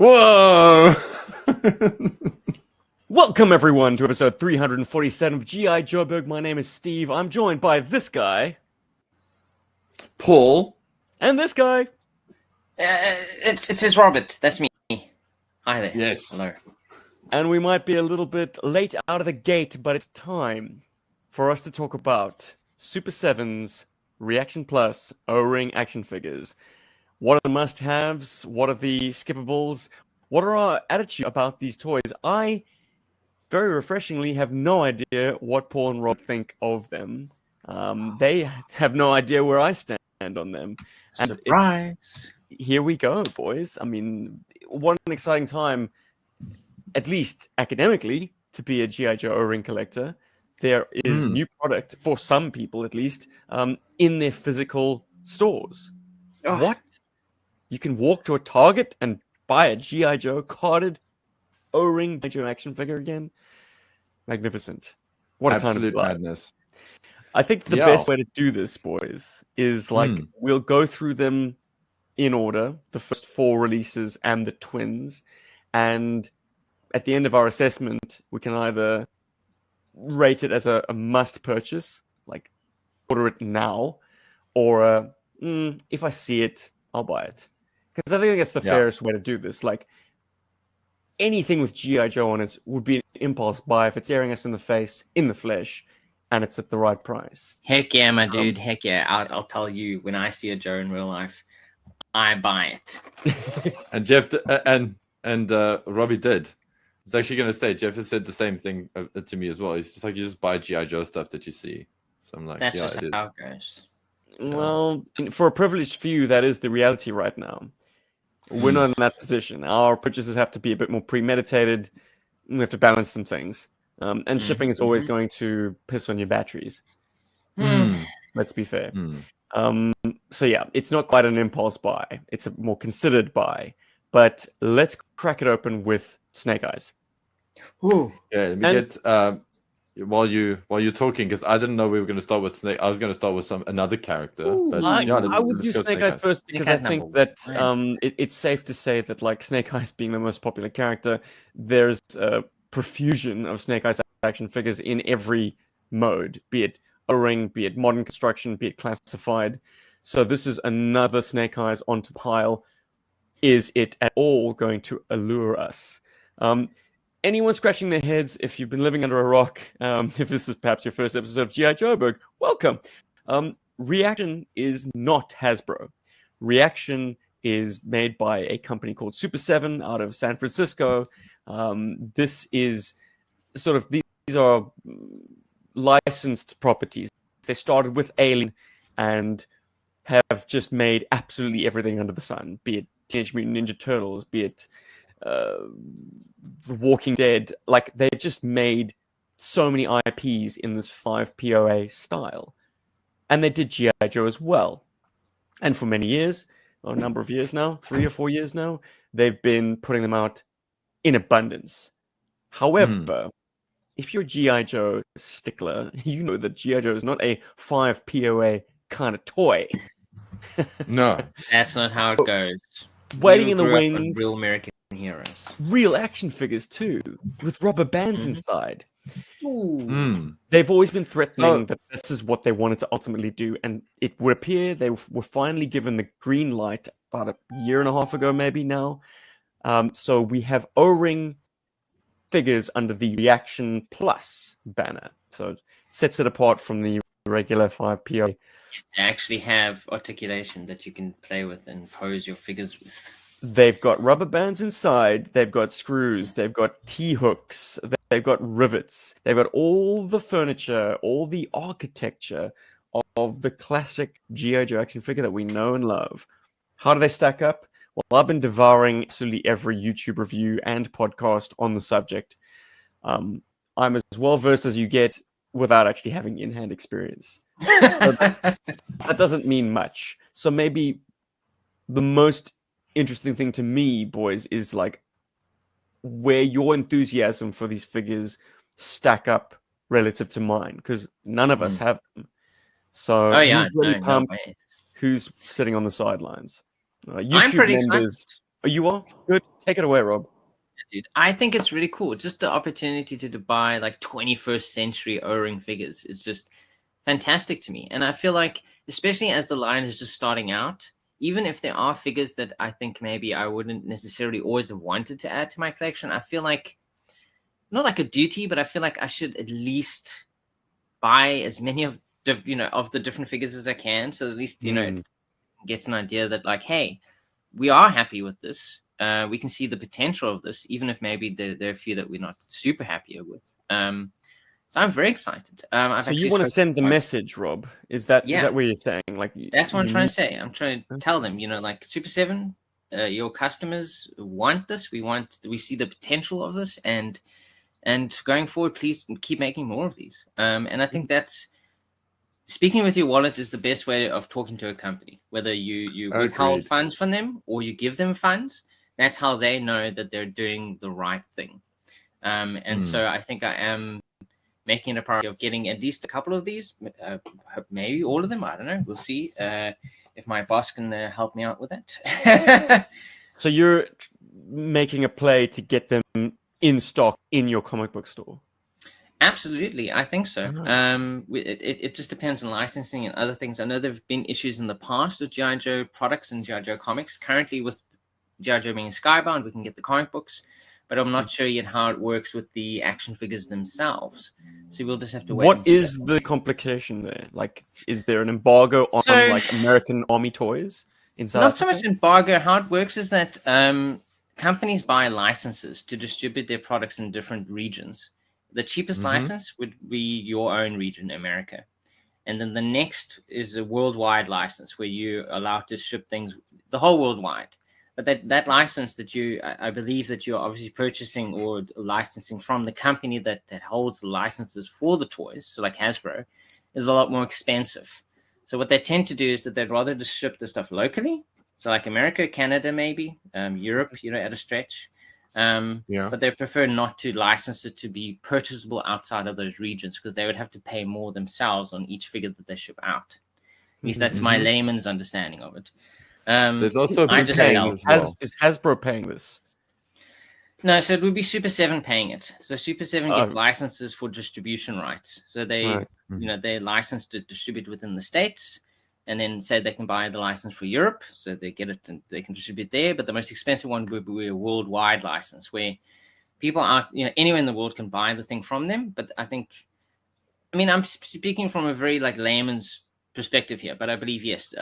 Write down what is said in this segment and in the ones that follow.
Whoa! Welcome, everyone, to episode 347 of GI Joburg. My name is Steve. I'm joined by this guy, Paul, and this guy. It's Robert. That's me. Hi there. Yes. Hello. And we might be a little bit late out of the gate, but it's time for us to talk about Super7's Reaction Plus O-Ring action figures. What are the must-haves? What are the skippables? What are our attitude about these toys? I, very refreshingly, have no idea what Paul and Rob think of them. They have no idea where I stand on them. And Surprise! Here we go, boys. I mean, what an exciting time, at least academically, to be a GI Joe O-Ring collector. There is new product, for some people at least, in their physical stores. Oh. What? You can walk to a Target and buy a GI Joe carded O-Ring GI Joe action figure again? Magnificent. What a time to be absolute alive. madness. I think the best way to do this, boys, is we'll go through them in order, the first 4 releases and the twins, and at the end of our assessment, we can either rate it as a must purchase, like order it now, or if I see it, I'll buy it. Because I think that's the fairest way to do this. Like, anything with GI Joe on it would be an impulse buy if it's staring us in the face, in the flesh, and it's at the right price. Heck yeah, my dude. Heck yeah. I'll tell you, when I see a Joe in real life, I buy it. And Jeff and Robbie did. I was actually going to say, Jeff has said the same thing to me as well. He's just like, you just buy GI Joe stuff that you see. So I'm like, That's yeah, just it how is. it goes. Well, for a privileged few, that is the reality right now. We're not in that position. Our purchases have to be a bit more premeditated. We have to balance some things. And shipping is always going to piss on your batteries. Let's be fair. So yeah, it's not quite an impulse buy. It's a more considered buy. But let's crack it open with Snake Eyes. Ooh. Yeah, let me get while you're talking, because I didn't know we were going to start with Snake. I was going to start with another character. But I would do Snake Eyes first because I think that it's safe to say that, like, Snake Eyes being the most popular character, there's a profusion of Snake Eyes action figures in every mode, be it O-Ring, be it modern construction, be it classified. So this is another Snake Eyes onto pile. Is it at all going to allure us? Anyone scratching their heads, if you've been living under a rock, if this is perhaps your first episode of GI Joburg, welcome. ReAction is not Hasbro. ReAction is made by a company called Super7 out of San Francisco. This is sort of, these are licensed properties. They started with Alien and have just made absolutely everything under the sun, be it Teenage Mutant Ninja Turtles, be it The Walking Dead. Like, they've just made so many IPs in this 5 POA style. And they did G.I. Joe as well. And for many years, a number of years now, 3 or 4 years now, they've been putting them out in abundance. However, if you're a G.I. Joe stickler, you know that G.I. Joe is not a 5 POA kind of toy. No. That's not how it goes. Waiting You in the grew up on wings. Real American heroes. Real action figures too, with rubber bands inside. Ooh. They've always been threatening that this is what they wanted to ultimately do, and it would appear they were finally given the green light about a year and a half ago, maybe now. So we have O-Ring figures under the Reaction Plus banner. So it sets it apart from the regular 5 PO. They actually have articulation that you can play with and pose your figures with. They've got rubber bands inside, they've got screws, they've got T-hooks, they've got rivets, they've got all the furniture, all the architecture of the classic G.I. Joe action figure that we know and love. How do they stack up? Well, I've been devouring absolutely every YouTube review and podcast on the subject. I'm as well versed as you get without actually having in-hand experience. So that doesn't mean much. So maybe the most interesting thing to me, boys, is like where your enthusiasm for these figures stack up relative to mine, because none of us have them. So who's really pumped? Who's sitting on the sidelines? I'm pretty excited. Oh, you are? Good. Take it away, Rob. Dude, I think it's really cool. Just the opportunity to buy like 21st century O-ring figures is just fantastic to me. And I feel like, especially as the line is just starting out, even if there are figures that I think maybe I wouldn't necessarily always have wanted to add to my collection, I feel like, not like a duty, but I feel like I should at least buy as many of the different figures as I can. So at least, it gets an idea that like, hey, we are happy with this. We can see the potential of this, even if maybe there are a few that we're not super happy with. So I'm very excited. So you want to send the message, Rob? Is that what you're saying? Like that's what I'm trying to say. I'm trying to tell them, like Super7, your customers want this. We see the potential of this, and going forward, please keep making more of these. And I think that's speaking with your wallet is the best way of talking to a company. Whether you withhold funds from them or you give them funds, that's how they know that they're doing the right thing. So I think I am making it a priority of getting at least a couple of these, maybe all of them. I don't know. We'll see if my boss can help me out with it. So you're making a play to get them in stock in your comic book store? Absolutely, I think so. It just depends on licensing and other things. I know there have been issues in the past with GI Joe products and GI Joe comics. Currently, with GI Joe being Skybound, we can get the comic books, but I'm not sure yet how it works with the action figures themselves. So we'll just have to wait. What is the complication there? Like, is there an embargo on like American Army toys in South Africa? Not so much embargo. How it works is that companies buy licenses to distribute their products in different regions. The cheapest license would be your own region, America. And then the next is a worldwide license where you're allowed to ship things the whole worldwide. But that license that I believe that you're obviously purchasing or licensing from the company that holds the licenses for the toys, so like Hasbro, is a lot more expensive. So what they tend to do is that they'd rather just ship the stuff locally. So like America, Canada, maybe, Europe, at a stretch. But they prefer not to license it to be purchasable outside of those regions because they would have to pay more themselves on each figure that they ship out. At least that's my layman's understanding of it. There's also is Hasbro paying this? No, so it would be Super7 paying it. So Super7 gets licenses for distribution rights. So they, they're licensed to distribute within the States, and then say they can buy the license for Europe, so they get it and they can distribute there. But the most expensive one would be a worldwide license, where people are, anywhere in the world can buy the thing from them. But I'm speaking from a very layman's perspective here, but I believe yes,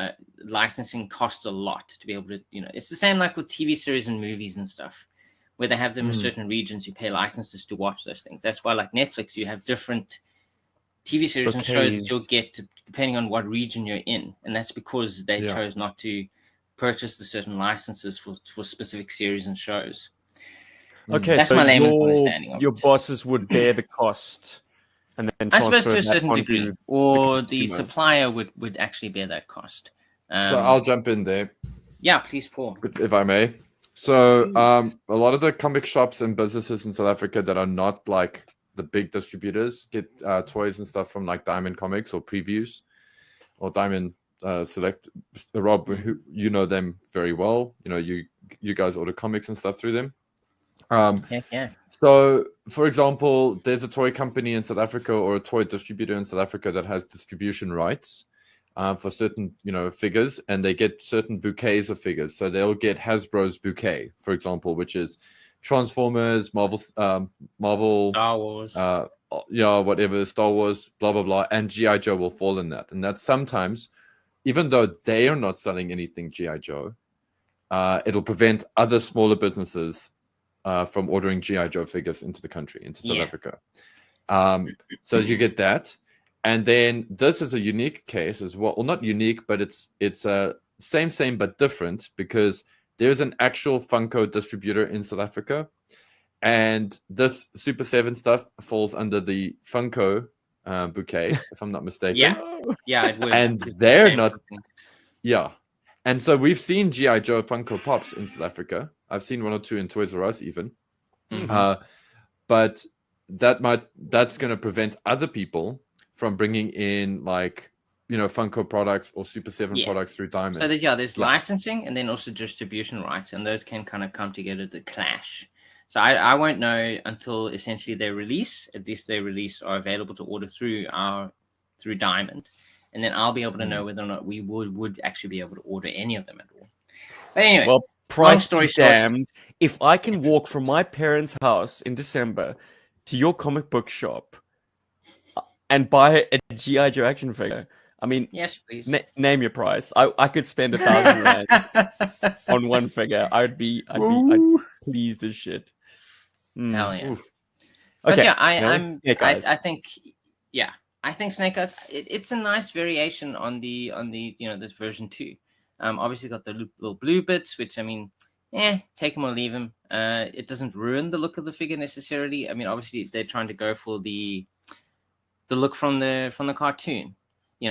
licensing costs a lot to be able to. It's the same like with TV series and movies and stuff, where they have them in certain regions. You pay licenses to watch those things. That's why, like Netflix, you have different TV series and shows that you'll get depending on what region you're in, and that's because they chose not to purchase the certain licenses for specific series and shows. Okay, that's so my layman's understanding of your bosses would bear the cost, and then I suppose to a certain degree, or the supplier would actually bear that cost. So I'll jump in there. Yeah, please, Paul, if I may. So a lot of the comic shops and businesses in South Africa that are not like the big distributors get toys and stuff from like Diamond Comics or Previews or Diamond Select. Rob, you know them very well. You guys order comics and stuff through them. Heck yeah. So, for example, there's a toy company in South Africa or a toy distributor in South Africa that has distribution rights for certain, figures, and they get certain bouquets of figures. So they'll get Hasbro's bouquet, for example, which is Transformers, Marvel, Star Wars, whatever, Star Wars, blah blah blah, and GI Joe will fall in that. And that's sometimes, even though they are not selling anything GI Joe, it'll prevent other smaller businesses from ordering GI Joe figures into the country, into South Africa. So you get that, and then this is a unique case as well. Well, not unique, but it's a same but different because there's an actual Funko distributor in South Africa, and this Super7 stuff falls under the Funko bouquet, if I'm not mistaken. Yeah, it would. And they're not. Yeah, and so we've seen GI Joe Funko Pops in South Africa. I've seen one or two in Toys R Us even, but that's going to prevent other people from bringing in like Funko products or Super 7 products through Diamond. So there's licensing and then also distribution rights, and those can kind of come together to clash. So I won't know until essentially their release. At least their release are available to order through Diamond, and then I'll be able to know whether or not we would actually be able to order any of them at all. But anyway, well, price story damned. If I can walk from my parents' house in December to your comic book shop and buy a GI Joe action figure, I mean, yes, please name your price. I could spend 1,000 rand on one figure. I'd be pleased as shit. Hell yeah. Oof. But okay. I think I think Snake Eyes. It's a nice variation on the this version 2. Obviously got the little blue bits, which I mean, take them or leave them. It doesn't ruin the look of the figure necessarily. I mean, obviously they're trying to go for the look from the cartoon,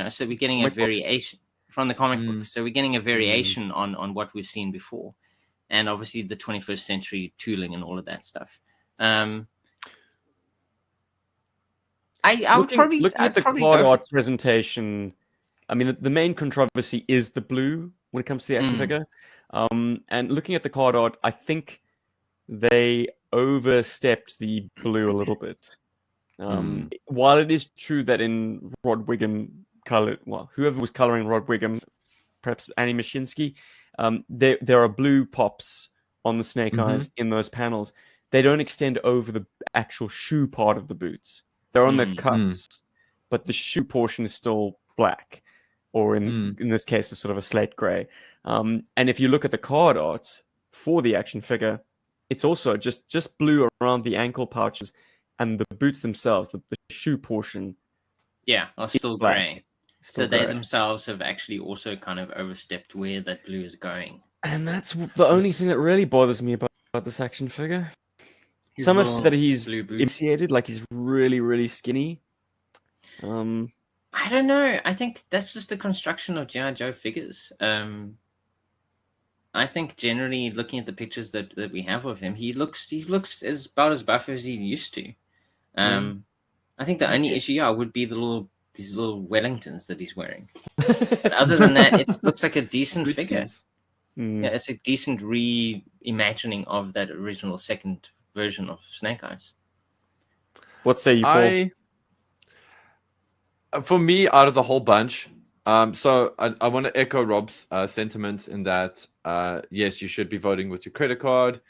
so we're getting a variation from the comic book. So we're getting a variation on what we've seen before, and obviously the 21st century tooling and all of that stuff. I would probably looking at the card art presentation. I mean, the main controversy is the blue when it comes to the action figure. And looking at the card art, I think they overstepped the blue a little bit. While it is true that in Rod Wiggum whoever was coloring Rod Wiggum, perhaps Annie Mashinsky, there are blue pops on the Snake Eyes in those panels. They don't extend over the actual shoe part of the boots. They're on the cuts, but the shoe portion is still black, or in this case, it's sort of a slate gray. And if you look at the card art for the action figure, it's also just blue around the ankle pouches, and the boots themselves, the shoe portion, are still gray. So they themselves have actually also kind of overstepped where that blue is going. And that's the only thing that really bothers me about this action figure. Some have said that he's emaciated, like he's really, really skinny. I don't know. I think that's just the construction of GI Joe figures. I think generally, looking at the pictures that we have of him, he looks about as buff as he used to. I think the only issue would be these little Wellingtons that he's wearing. But other than that, it looks like a decent figure. Yeah, it's a decent reimagining of that original second version of Snake Eyes. What say you, Paul? For me, out of the whole bunch, so I want to echo Rob's sentiments in that, yes, you should be voting with your credit card.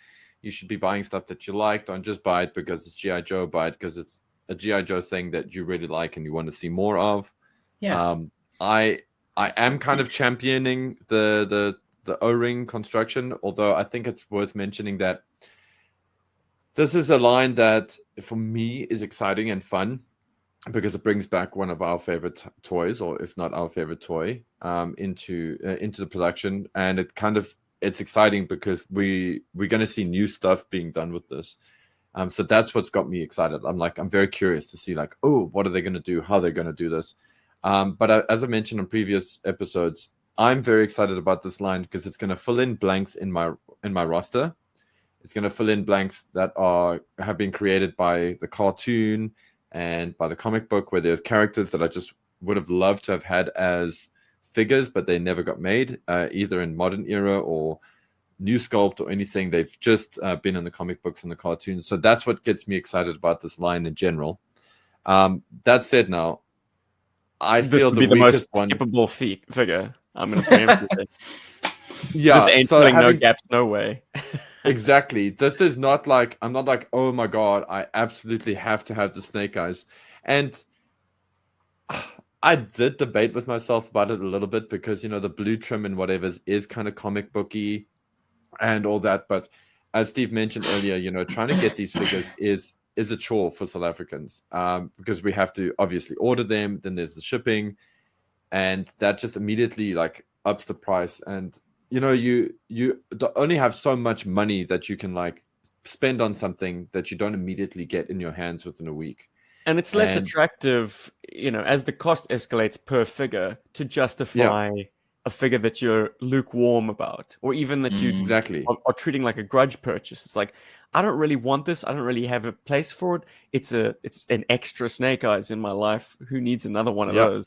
You should be buying stuff that you like. Don't just buy it because it's G.I. Joe. Buy it because it's a G.I. Joe thing that you really like and you want to see more of. Yeah. I am kind of championing the O-ring construction, although I think it's worth mentioning that this is a line that, for me, is exciting and fun because it brings back one of our favorite toys, or if not our favorite toy, into the production, and it's exciting because we're going to see new stuff being done with this. So that's what's got me excited. I'm very curious to see what are they going to do, how they're going to do this. But as I mentioned in previous episodes, I'm very excited about this line because it's going to fill in blanks in my roster. It's going to fill in blanks that have been created by the cartoon and by the comic book, where there's characters that I just would have loved to have had as figures, but they never got made, either in modern era or new sculpt or anything. They've just been in the comic books and the cartoons. So that's what gets me excited about this line in general. That said, now I feel the most skippable figure. I'm going to preempt it. Yeah, this ain't filling no gaps, no way. Exactly. This is not like, I'm not like, oh my god, I absolutely have to have the Snake Eyes. And I did debate with myself about it a little bit because, the blue trim and whatever is kind of comic booky and all that. But as Steve mentioned earlier, trying to get these figures is a chore for South Africans, because we have to obviously order them. Then there's the shipping, and that just immediately ups the price. And you only have so much money that you can spend on something that you don't immediately get in your hands within a week. And it's less attractive, as the cost escalates per figure, to justify a figure that you're lukewarm about, or even that you exactly are treating like a grudge purchase. It's like, I don't really want this. I don't really have a place for it. It's an extra Snake Eyes in my life. Who needs another one of those?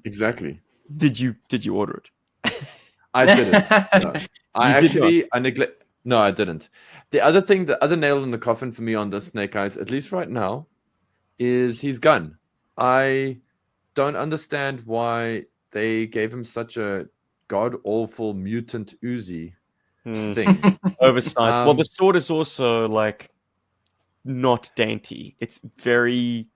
Exactly. Did you order it? I didn't. No. No, I didn't. The other nail in the coffin for me on this Snake Eyes, at least right now, is his gun. I don't understand why they gave him such a god-awful mutant Uzi thing. Oversized. Well, the sword is also like not dainty. It's very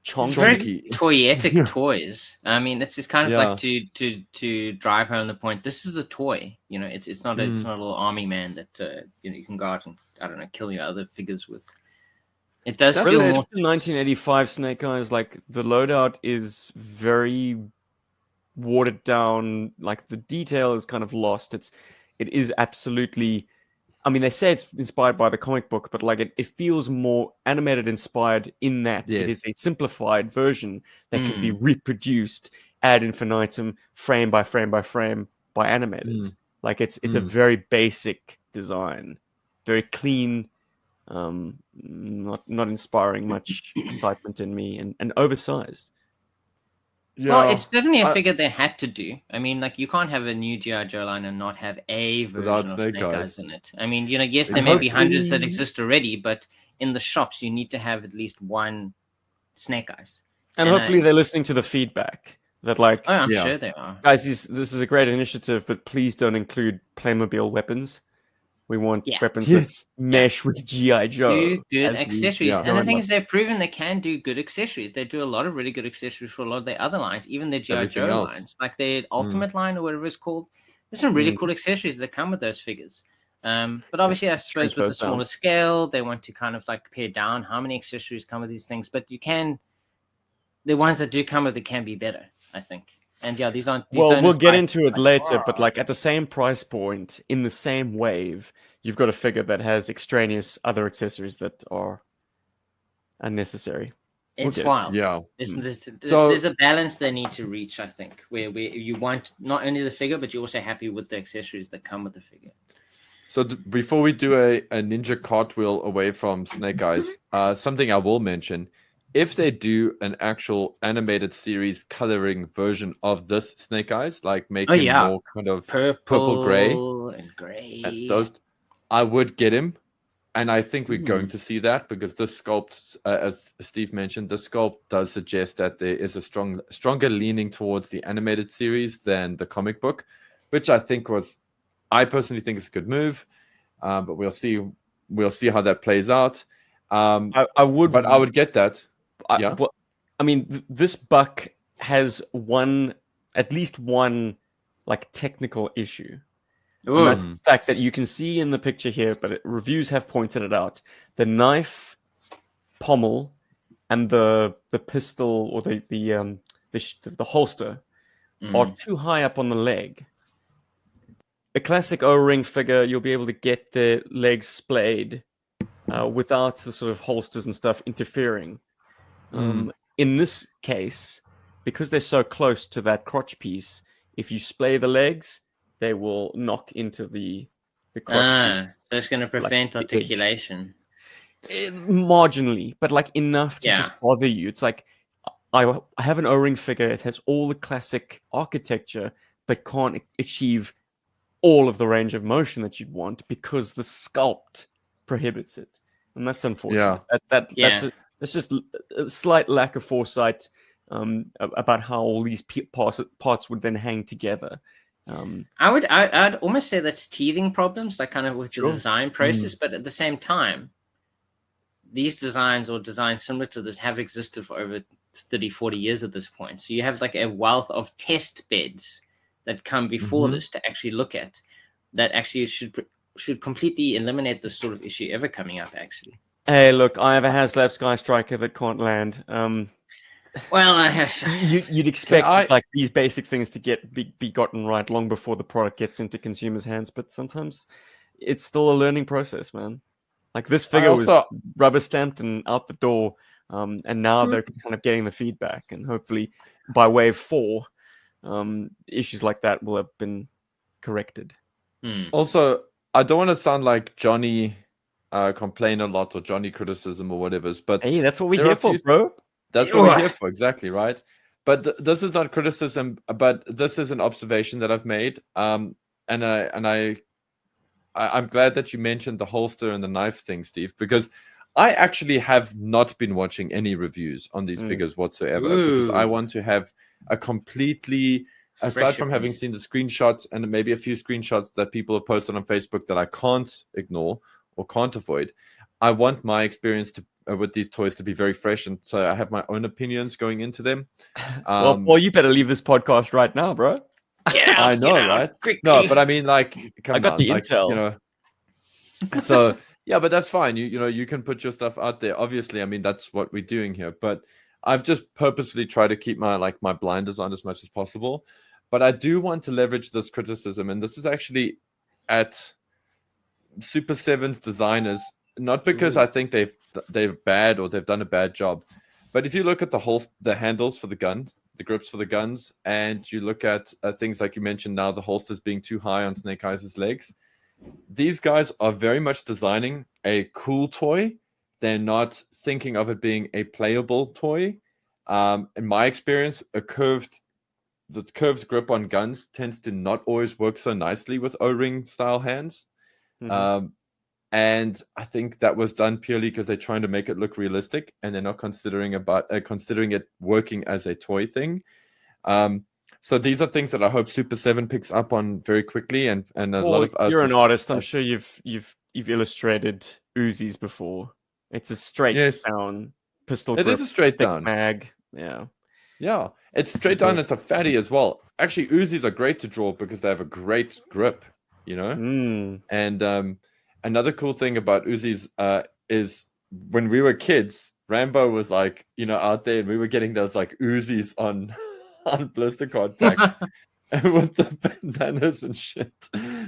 chonky. Very toyetic toys. I mean, it's just kind of like to drive home the point. This is a toy. You know, it's not a little army man that you can go out and, I don't know, kill your other figures with. It does feel more 1985 Snake Eyes. Like, the loadout is very watered down. Like, the detail is kind of lost. It is absolutely, I mean, they say it's inspired by the comic book, but like it feels more animated inspired in that it is a simplified version that can be reproduced ad infinitum, frame by frame by frame by animators. Like, it's a very basic design, very clean, not inspiring much excitement in me, and oversized. Yeah. Well, it's definitely a figure they had to do. I mean, like, you can't have a new GI Joe line and not have a version of Snake Eyes in it. I mean, you know, yes, there may be hundreds that exist already, but in the shops, you need to have at least one Snake Eyes. And hopefully they're listening to the feedback that, like, oh, I'm sure they are. Guys, this is a great initiative, but please don't include Playmobil weapons. We want weapons that mesh with GI Joe. Do good accessories. And the thing is, they've proven they can do good accessories. They do a lot of really good accessories for a lot of their other lines, even their GI Joe lines, like their Ultimate line or whatever it's called. There's some really cool accessories that come with those figures. But obviously, I suppose with the smaller scale, they want to kind of like pare down how many accessories come with these things. But you can, the ones that do come with it can be better, I think. And these aren't. Well, we'll get into it later, but like at the same price point, in the same wave, you've got a figure that has extraneous other accessories that are unnecessary. It's wild. Yeah. There's a balance they need to reach, I think, where you want not only the figure, but you're also happy with the accessories that come with the figure. So before we do a ninja cartwheel away from Snake Eyes, something I will mention. If they do an actual animated series coloring version of this Snake Eyes, like make him more kind of purple gray and gray, and those, I would get him, and I think we're going to see that because this sculpt, as Steve mentioned, the sculpt does suggest that there is a stronger leaning towards the animated series than the comic book, which I personally think is a good move, but we'll see how that plays out. I would get that. I mean, this buck has at least one like technical issue. And that's the fact that you can see in the picture here, but reviews have pointed it out. The knife pommel and the pistol or the holster are too high up on the leg. A classic O-ring figure, you'll be able to get the legs splayed without the sort of holsters and stuff interfering. In this case, because they're so close to that crotch piece, if you splay the legs, they will knock into the crotch piece. So it's going to prevent articulation. Marginally, but like enough to just bother you. It's like, I have an O-ring figure. It has all the classic architecture, but can't achieve all of the range of motion that you'd want because the sculpt prohibits it. And that's unfortunate. That's just a slight lack of foresight about how all these parts would then hang together. I'd almost say that's teething problems, like kind of with the design process, but at the same time, these designs or designs similar to this have existed for over 30, 40 years at this point. So you have like a wealth of test beds that come before this to actually look at that actually should completely eliminate this sort of issue ever coming up, actually. Hey, look, I have a HasLab Sky Striker that can't land. Well, you'd expect like these basic things to be gotten right long before the product gets into consumers' hands, but sometimes it's still a learning process, man. Like this figure was rubber stamped and out the door, and now they're kind of getting the feedback, and hopefully by wave 4, issues like that will have been corrected. Also, I don't want to sound like Johnny complain a lot or Johnny criticism or whatever, but hey, that's what we're here for, bro. That's what we're here for, exactly, right? But this is not criticism, but this is an observation that I've made. And I'm glad that you mentioned the holster and the knife thing, Steve, because I actually have not been watching any reviews on these figures whatsoever, because I want to have a completely, aside from having seen the screenshots and maybe a few screenshots that people have posted on Facebook that I can't ignore or can't avoid, I want my experience with these toys to be very fresh, and so I have my own opinions going into them. Well, you better leave this podcast right now, bro. Yeah, I know, right? Quickly. No, but I mean, like, I got the intel. You know. So yeah, but that's fine. You know, you can put your stuff out there. Obviously, I mean, that's what we're doing here. But I've just purposely tried to keep my blinders on as much as possible. But I do want to leverage this criticism, and this is actually at Super7's designers, not because I think they're bad or they've done a bad job, but if you look at the handles for the gun, the grips for the guns, and you look at things like you mentioned now, the holsters being too high on Snake Eyes' legs, these guys are very much designing a cool toy. They're not thinking of it being a playable toy. In my experience, the curved grip on guns tends to not always work so nicely with O-ring style hands. And I think that was done purely because they're trying to make it look realistic, and they're not considering it working as a toy thing. So these are things that I hope Super7 picks up on very quickly, and a lot of us. You're an artist. I'm sure you've illustrated Uzis before. It's a straight down pistol grip. It is a straight down mag. Yeah. Yeah, it's straight down. It's a fatty as well. Actually, Uzis are great to draw because they have a great grip, you know. And another cool thing about Uzis is when we were kids, Rambo was like, you know, out there, and we were getting those like Uzis on blister card packs with the bandanas and shit.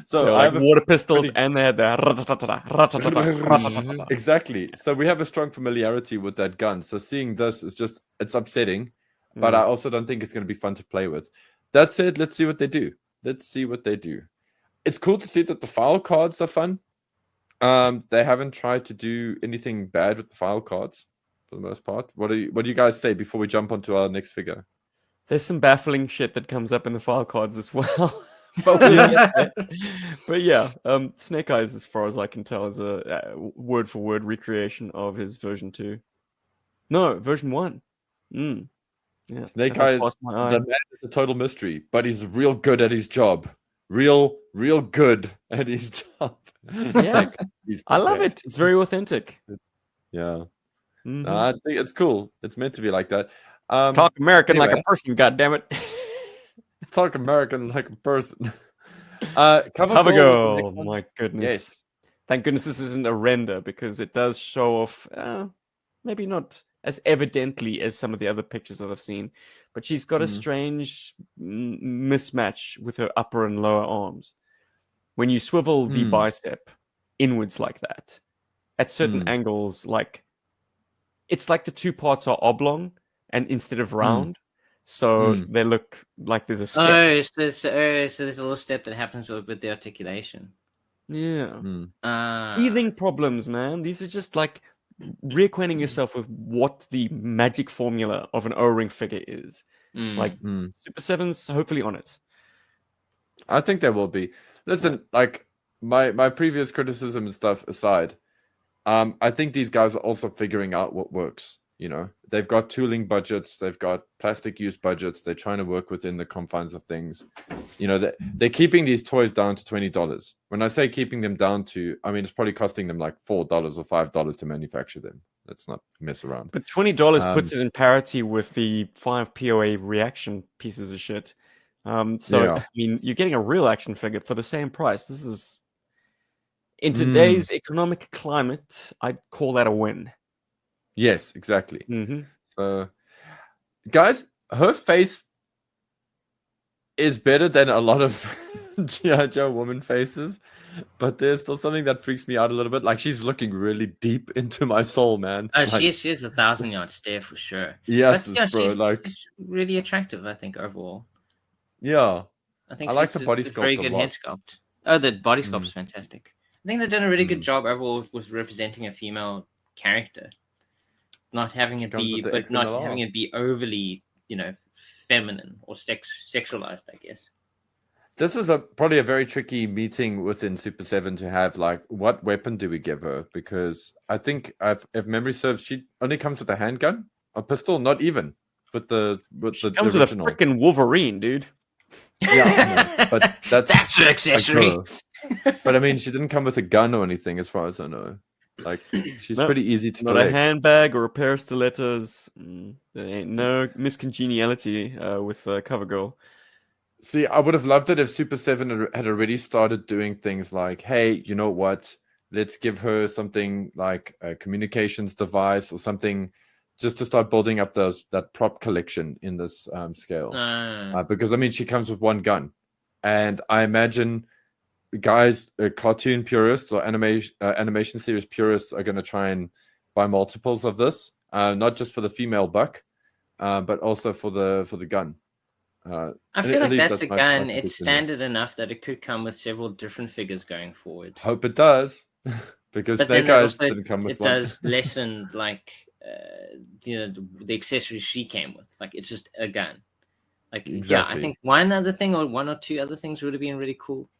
So I have water pistols, and they had the exactly. So we have a strong familiarity with that gun. So seeing this is it's upsetting, but I also don't think it's going to be fun to play with. That said, let's see what they do. It's cool to see that the file cards are fun. They haven't tried to do anything bad with the file cards for the most part. What do you guys say before we jump onto our next figure? There's some baffling shit that comes up in the file cards as well. But yeah, Snake Eyes, as far as I can tell, is a word for word recreation of his version 2. No, version 1. Yeah, Snake Eyes, the man is a total mystery, but he's real good at his job. Real good at his job. Yeah, I love it. It's very authentic. Yeah. I think it's cool. It's meant to be like that. Talk American like a person, goddammit. Talk American like a person. Cover girl. Oh my goodness. Yes. Thank goodness this isn't a render, because it does show off, maybe not as evidently as some of the other pictures that I've seen, but she's got a strange mismatch with her upper and lower arms. When you swivel the bicep inwards like that, at certain angles, like it's like the two parts are oblong and instead of round, so they look like there's a step. So there's a little step that happens with the articulation. Yeah. Teething problems, man. These are just like reacquainting yourself with what the magic formula of an O-ring figure is. Like Super7's hopefully on it. I think there will be. Listen, like my previous criticism and stuff aside, I think these guys are also figuring out what works. You know, they've got tooling budgets, they've got plastic use budgets. They're trying to work within the confines of things. You know, they're keeping these toys down to $20. When I say keeping them down to, I mean, it's probably costing them like $4 or $5 to manufacture them. Let's not mess around. But $20 puts it in parity with the 5 POA ReAction pieces of shit. I mean, you're getting a real action figure for the same price. This is, in today's economic climate, I'd call that a win. Yes, exactly. So, guys, her face is better than a lot of GI Joe woman faces, but there's still something that freaks me out a little bit. Like, she's looking really deep into my soul, man. She is a 1,000-yard stare for sure. Yes, but, bro. She's really attractive, I think, overall. Yeah, I think I like the body it's sculpt very a good lot. head sculpt. Oh, the body sculpt is fantastic. I think they've done a really good Mm. job overall with representing a female character, not having it be, but not having it be overly, feminine or sexualized, I guess. This is probably a very tricky meeting within Super 7 to have, like, what weapon do we give her? Because I think, if memory serves, she only comes with a handgun, a pistol, not even with the comes original. with a freaking Wolverine, dude. Yeah, but that's her accessory. But I mean, she didn't come with a gun or anything, as far as I know. Like, she's pretty easy to collect. Not a handbag or a pair of stilettos. There ain't no miscongeniality with CoverGirl. See, I would have loved it if Super 7 had already started doing things like, hey, you know what? Let's give her something like a communications device or something, just to start building up that prop collection in this scale. Because, I mean, she comes with one gun. And I imagine guys, cartoon purists or animation series purists are going to try and buy multiples of this, not just for the female buck, but also for the gun. I feel like that's a gun. It's standard enough that it could come with several different figures going forward. Hope it does, because Snake Eyes didn't come with one. It does lessen, like, the accessories she came with. Like, it's just a gun. Like, exactly. Yeah, I think one or two other things would have been really cool.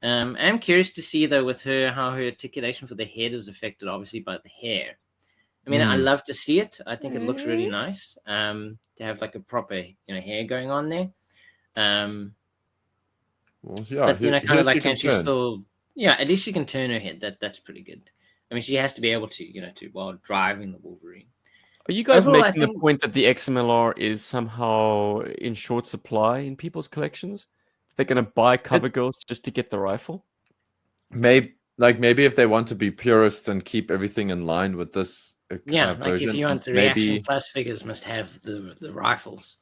I'm curious to see, though, with her, how her articulation for the head is affected, obviously, by the hair. I mean, I love to see it. I think it looks really nice to have, like, a proper, hair going on there. Well, yeah, but, kind of like, can she still... Yeah, at least she can turn her head. That's pretty good. I mean, she has to be able to, while driving the Wolverine. Are you guys making the point that the XMLR is somehow in short supply in people's collections? They're going to buy CoverGirls just to get the rifle? Maybe if they want to be purists and keep everything in line with this like version, if you want the ReAction Plus figures, must have the rifles.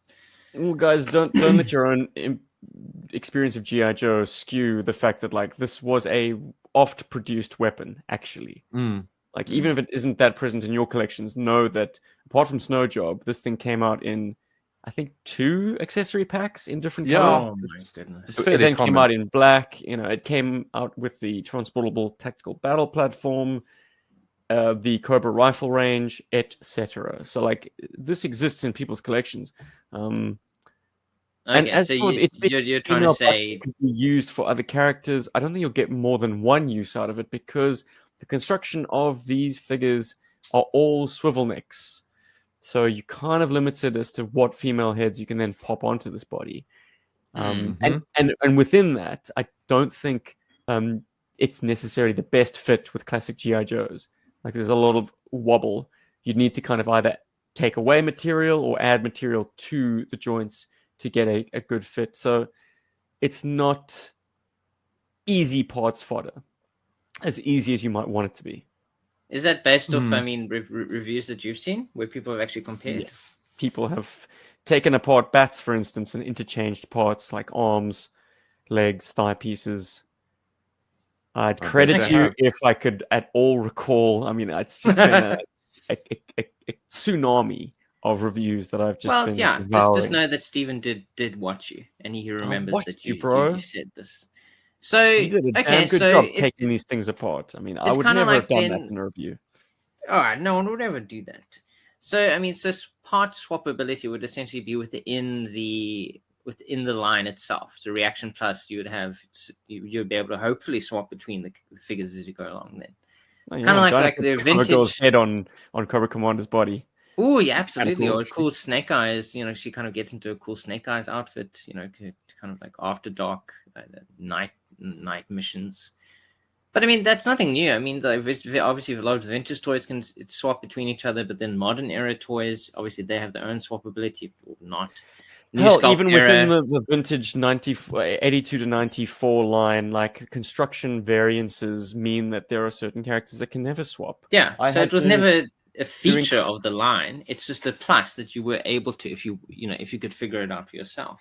Well, guys, don't let your own experience of GI Joe skew the fact that, like, this was a oft-produced weapon, actually. Like, even if it isn't that present in your collections, know that apart from Snow Job, this thing came out in, I think, 2 accessory packs in different colors. Oh my goodness! It then came out in black. It came out with the transportable tactical battle platform, the Cobra rifle range, etc. So, like, this exists in people's collections. And as so you're trying to say it can be used for other characters. I don't think you'll get more than one use out of it, because the construction of these figures are all swivel necks. So you kind of limited as to what female heads you can then pop onto this body. And within that, I don't think it's necessarily the best fit with classic GI Joes. Like, there's a lot of wobble. You'd need to kind of either take away material or add material to the joints to get a good fit. So it's not easy parts fodder, as easy as you might want it to be. Is that based off, reviews that you've seen where people have actually compared? Yes. People have taken apart bats, for instance, and interchanged parts like arms, legs, thigh pieces. I'd credit you if I could at all recall. I mean, it's just been a tsunami of reviews that I've just been devouring. Just know that Stephen did watch you, and he remembers that you said this. So you did a damn good job taking these things apart. I mean, I would never have done that in a review. All right, no one would ever do that. So I mean, so part swappability would essentially be within the line itself. So ReAction Plus, you'd be able to hopefully swap between the figures as you go along. Then kind of like the vintage head on Cobra Commander's body. Oh yeah, absolutely. Or a cool Snake Eyes. She kind of gets into a cool Snake Eyes outfit. Kind of like after dark, night missions. But I mean, that's nothing new. I mean, obviously, a lot of vintage toys can swap between each other, but then modern era toys, obviously, they have their own swappability or not. Hell, even within the vintage 82 to 94 line, like, construction variances mean that there are certain characters that can never swap. Yeah, so it was never a feature of the line. It's just a plus that you were able to, if you could figure it out for yourself.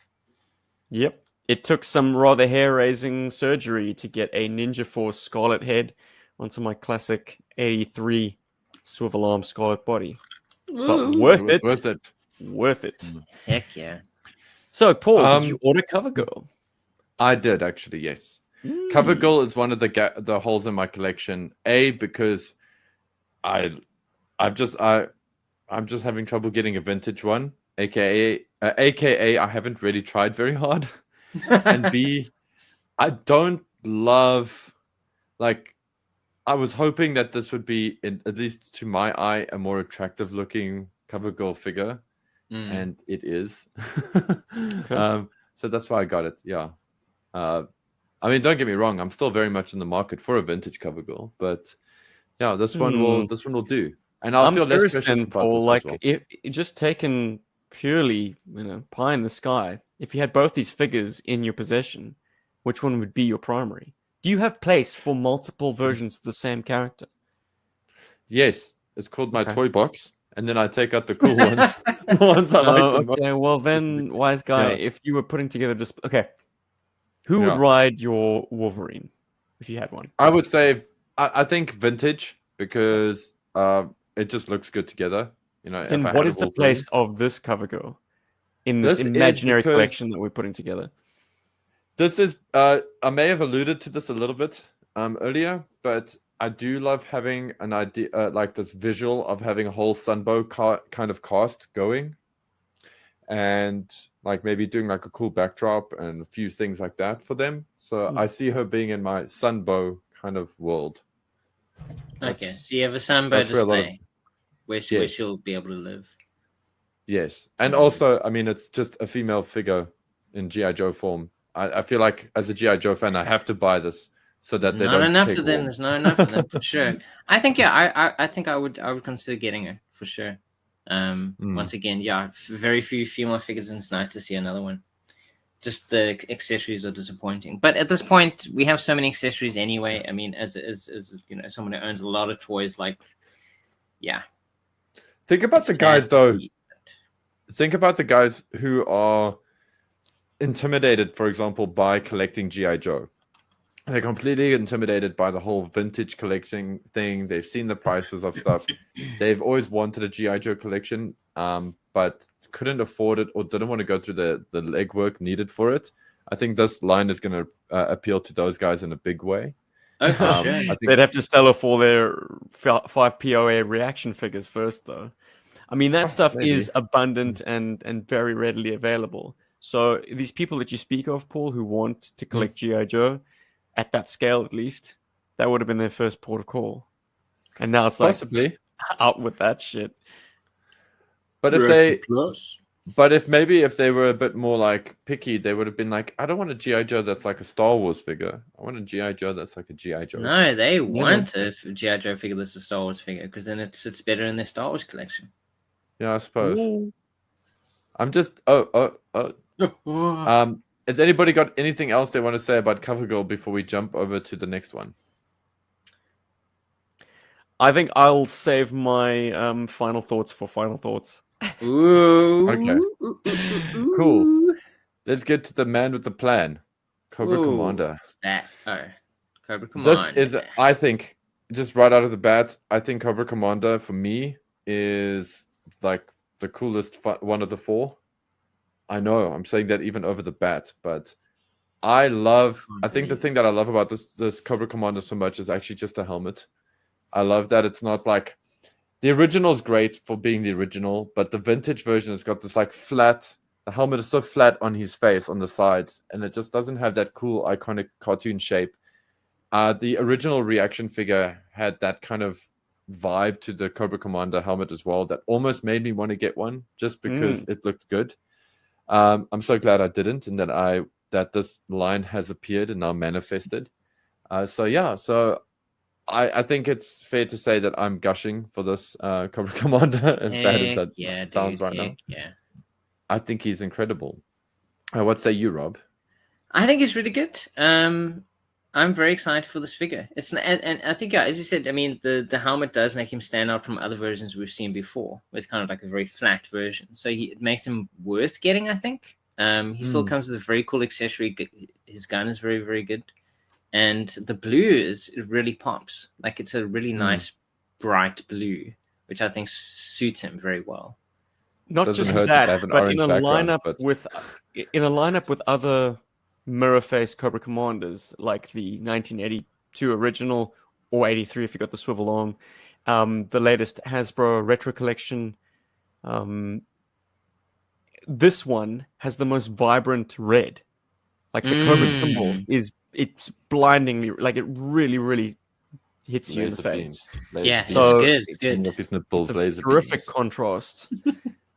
Yep. It took some rather hair-raising surgery to get a Ninja Force Scarlet head onto my classic 83 swivel arm Scarlet body. But worth it. Worth it. Worth it. Heck yeah. So, Paul, did you order CoverGirl? I did actually, yes. CoverGirl is one of the holes in my collection. Because I'm just having trouble getting a vintage one, aka I haven't really tried very hard, and B, I don't love, like, I was hoping that this would be, at least to my eye, a more attractive looking CoverGirl figure, and it is. Okay. So that's why I got it. Yeah. I mean, don't get me wrong, I'm still very much in the market for a vintage CoverGirl, but yeah, this one will do. And I'll feel less precious about Paul, this like, as well. if just taken purely, pie in the sky, if you had both these figures in your possession, which one would be your primary? Do you have place for multiple versions of the same character? Yes, it's called my toy box, and then I take out the cool ones. The ones I like the most. Okay, well then, wise guy, if you were putting together just who would ride your Wolverine if you had one? I would say I think vintage, because it just looks good together. Then what is the place of this CoverGirl in this imaginary collection that we're putting together? This is I may have alluded to this a little bit earlier, but I do love having an idea, like this visual of having a whole Sunbow kind of cast going, and like maybe doing like a cool backdrop and a few things like that for them. So I see her being in my Sunbow kind of world. Okay, so you have a Sunbow display where she'll be able to live. Yes, and also, I mean, it's just a female figure in GI Joe form. I feel like as a GI Joe fan, I have to buy this so that they don't. There's not enough of them for sure. I think I think I would consider getting her for sure. Once again, very few female figures, and it's nice to see another one. Just the accessories are disappointing, but at this point, we have so many accessories anyway. I mean, as someone who owns a lot of toys, Think about the guys though. Think about the guys who are intimidated, for example, by collecting GI Joe. They're completely intimidated by the whole vintage collecting thing. They've seen the prices of stuff. They've always wanted a GI Joe collection, but couldn't afford it or didn't want to go through the legwork needed for it. I think this line is going to appeal to those guys in a big way. Oh, for sure. I think they'd have to sell off all their 5 POA reaction figures first, though. I mean, that stuff is abundant and very readily available. So these people that you speak of, Paul, who want to collect GI Joe, at that scale at least, that would have been their first port of call. And now it's possibly out with that shit. But if they were a bit more like picky, they would have been like, I don't want a GI Joe that's like a Star Wars figure. I want a GI Joe that's like a GI Joe. No, they want a GI Joe figure that's a Star Wars figure, because then it sits better in their Star Wars collection. Yeah, I suppose. Ooh. I'm just has anybody got anything else they want to say about CoverGirl before we jump over to the next one? I think I'll save my final thoughts for final thoughts. Ooh. Okay. Cool. Let's get to the man with the plan. Cobra Commander. Cobra Commander. This is, I think, just right out of the bat, I think Cobra Commander for me is like the coolest one of the 4. I know I'm saying that even over the bat, but I think the thing that I love about this Cobra Commander so much is actually just the helmet. I love that it's not like the original is great for being the original, but the vintage version has got this like flat. The helmet is so flat on his face on the sides, and it just doesn't have that cool iconic cartoon shape. The original ReAction figure had that kind of vibe to the Cobra Commander helmet as well that almost made me want to get one just because it looked good. I'm so glad I didn't, and that this line has appeared and now manifested. So I think it's fair to say that I'm gushing for this Cobra Commander, as bad as that sounds right now. Yeah, I think he's incredible. What say you, Rob? I think he's really good. I'm very excited for this figure. And I think, as you said, I mean, the helmet does make him stand out from other versions we've seen before. It's kind of like a very flat version, so it makes him worth getting, I think. He still comes with a very cool accessory. His gun is very, very good, and the blue it really pops. Like, it's a really nice bright blue, which I think suits him very well. not Doesn't just hurt that, to have an but orange in a background, lineup but... with other mirror face Cobra commanders, like the 1982 original or 83 if you got the swivel arm, the latest Hasbro retro collection. This one has the most vibrant red. Like the Cobra symbol it's blindingly, like it really hits you in the face. Yeah, so it's good. It's a terrific contrast.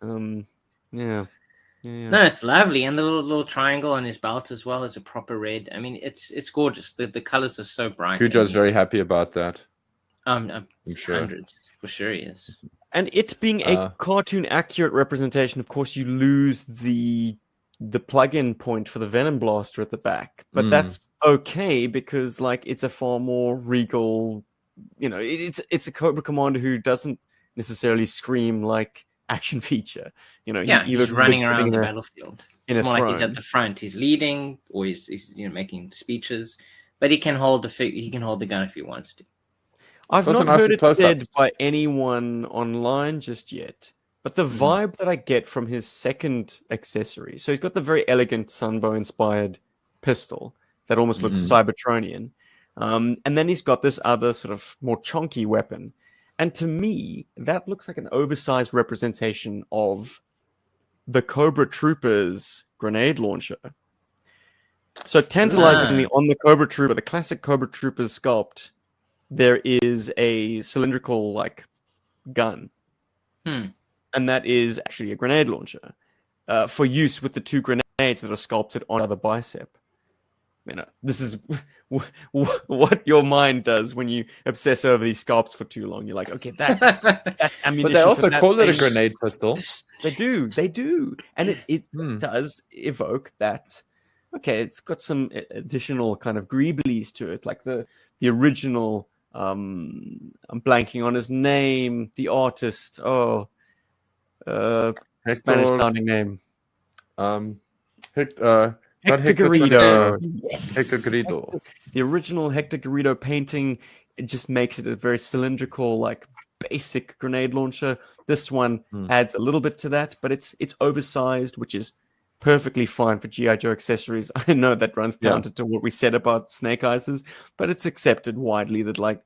Yeah. No, it's lovely, and the little triangle on his belt as well is a proper red. I mean, it's gorgeous. The colors are so bright. Cujo's very happy about that. I'm sure. Hundreds for sure he is. And it being a cartoon accurate representation, of course, you lose the plug-in point for the Venom Blaster at the back, but that's okay because like it's a far more regal. It's a Cobra Commander who doesn't necessarily scream like action feature. He's running around the battlefield. It's more like he's at the the front. He's leading, or he's making speeches, but he can hold the gun if he wants to. I've not heard it said by anyone online just yet, but the vibe that I get from his second accessory, so he's got the very elegant Sunbow-inspired pistol that almost looks Cybertronian, and then he's got this other sort of more chunky weapon. And to me, that looks like an oversized representation of the Cobra Trooper's grenade launcher. So tantalizingly, on the Cobra Trooper, the classic Cobra Trooper's sculpt, there is a cylindrical like gun. And that is actually a grenade launcher for use with the two grenades that are sculpted on the bicep. This is what your mind does when you obsess over these sculpts for too long. You're like, okay, that ammunition. But they also call it a grenade pistol. They do, and it does evoke that. Okay, it's got some additional kind of greeblies to it, like the original. I'm blanking on his name. The artist. Spanish sounding name. Hector Garrido. Yes. Hector Garrido. The original Hector Garrido painting, it just makes it a very cylindrical, like basic grenade launcher. This one adds a little bit to that, but it's oversized, which is perfectly fine for GI Joe accessories. I know that runs counter to what we said about Snake Eyes, but it's accepted widely that like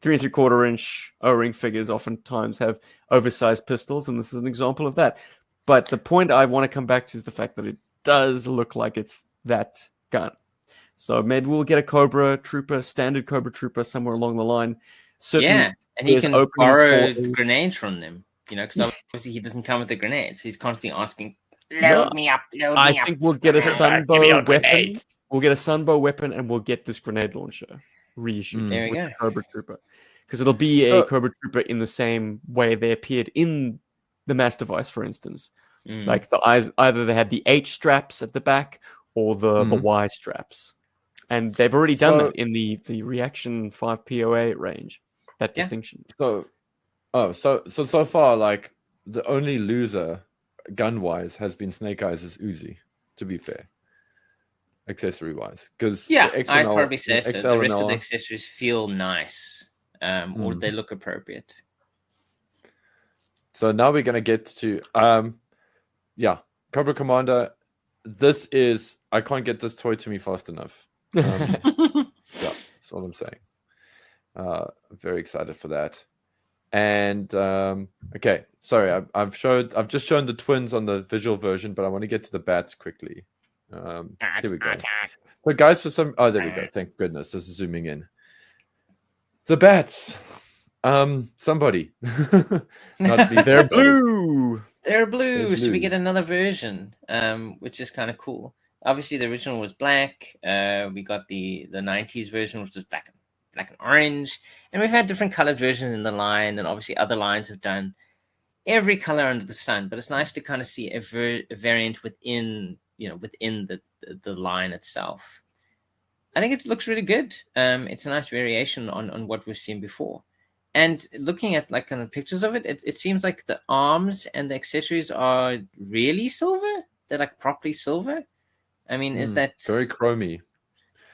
3 3/4 inch O-ring figures oftentimes have oversized pistols, and this is an example of that. But the point I want to come back to is the fact that it does look like it's that gun. So maybe we'll get a Cobra Trooper, standard Cobra Trooper somewhere along the line. And he can borrow grenades from them, because obviously he doesn't come with the grenades. He's constantly asking, load me up. I think we'll get a Sunbow weapon. We'll get a Sunbow weapon and we'll get this grenade launcher reissued There we go. The Cobra Trooper. Because it'll be a Cobra Trooper in the same way they appeared in the Mass Device, for instance. Like the eyes, either they had the H straps at the back or the Y straps, and they've already done that in the ReAction 5 POA range. That distinction. So far, like the only loser gun wise has been Snake Eyes' Uzi. To be fair, accessory wise, because I'd probably say so. The rest of the accessories feel nice, or they look appropriate. So now we're gonna get to Cobra Commander. This is, I can't get this toy to me fast enough. That's all I'm saying. I'm very excited for that. And okay, sorry, I've just shown the twins on the visual version, but I want to get to the bats quickly. Here we go. But guys, there we go. Thank goodness. This is zooming in. The bats. Somebody. Not me. They're blue. They're blue. So we get another version, which is kind of cool. Obviously, the original was black. We got the 90s version, which was black and orange. And we've had different colored versions in the line, and obviously other lines have done every color under the sun. But it's nice to kind of see a variant within the line itself. I think it looks really good. It's a nice variation on what we've seen before. And looking at like kind of pictures of it, it seems like the arms and the accessories are really silver. They're like properly silver. I mean, is that very chromy?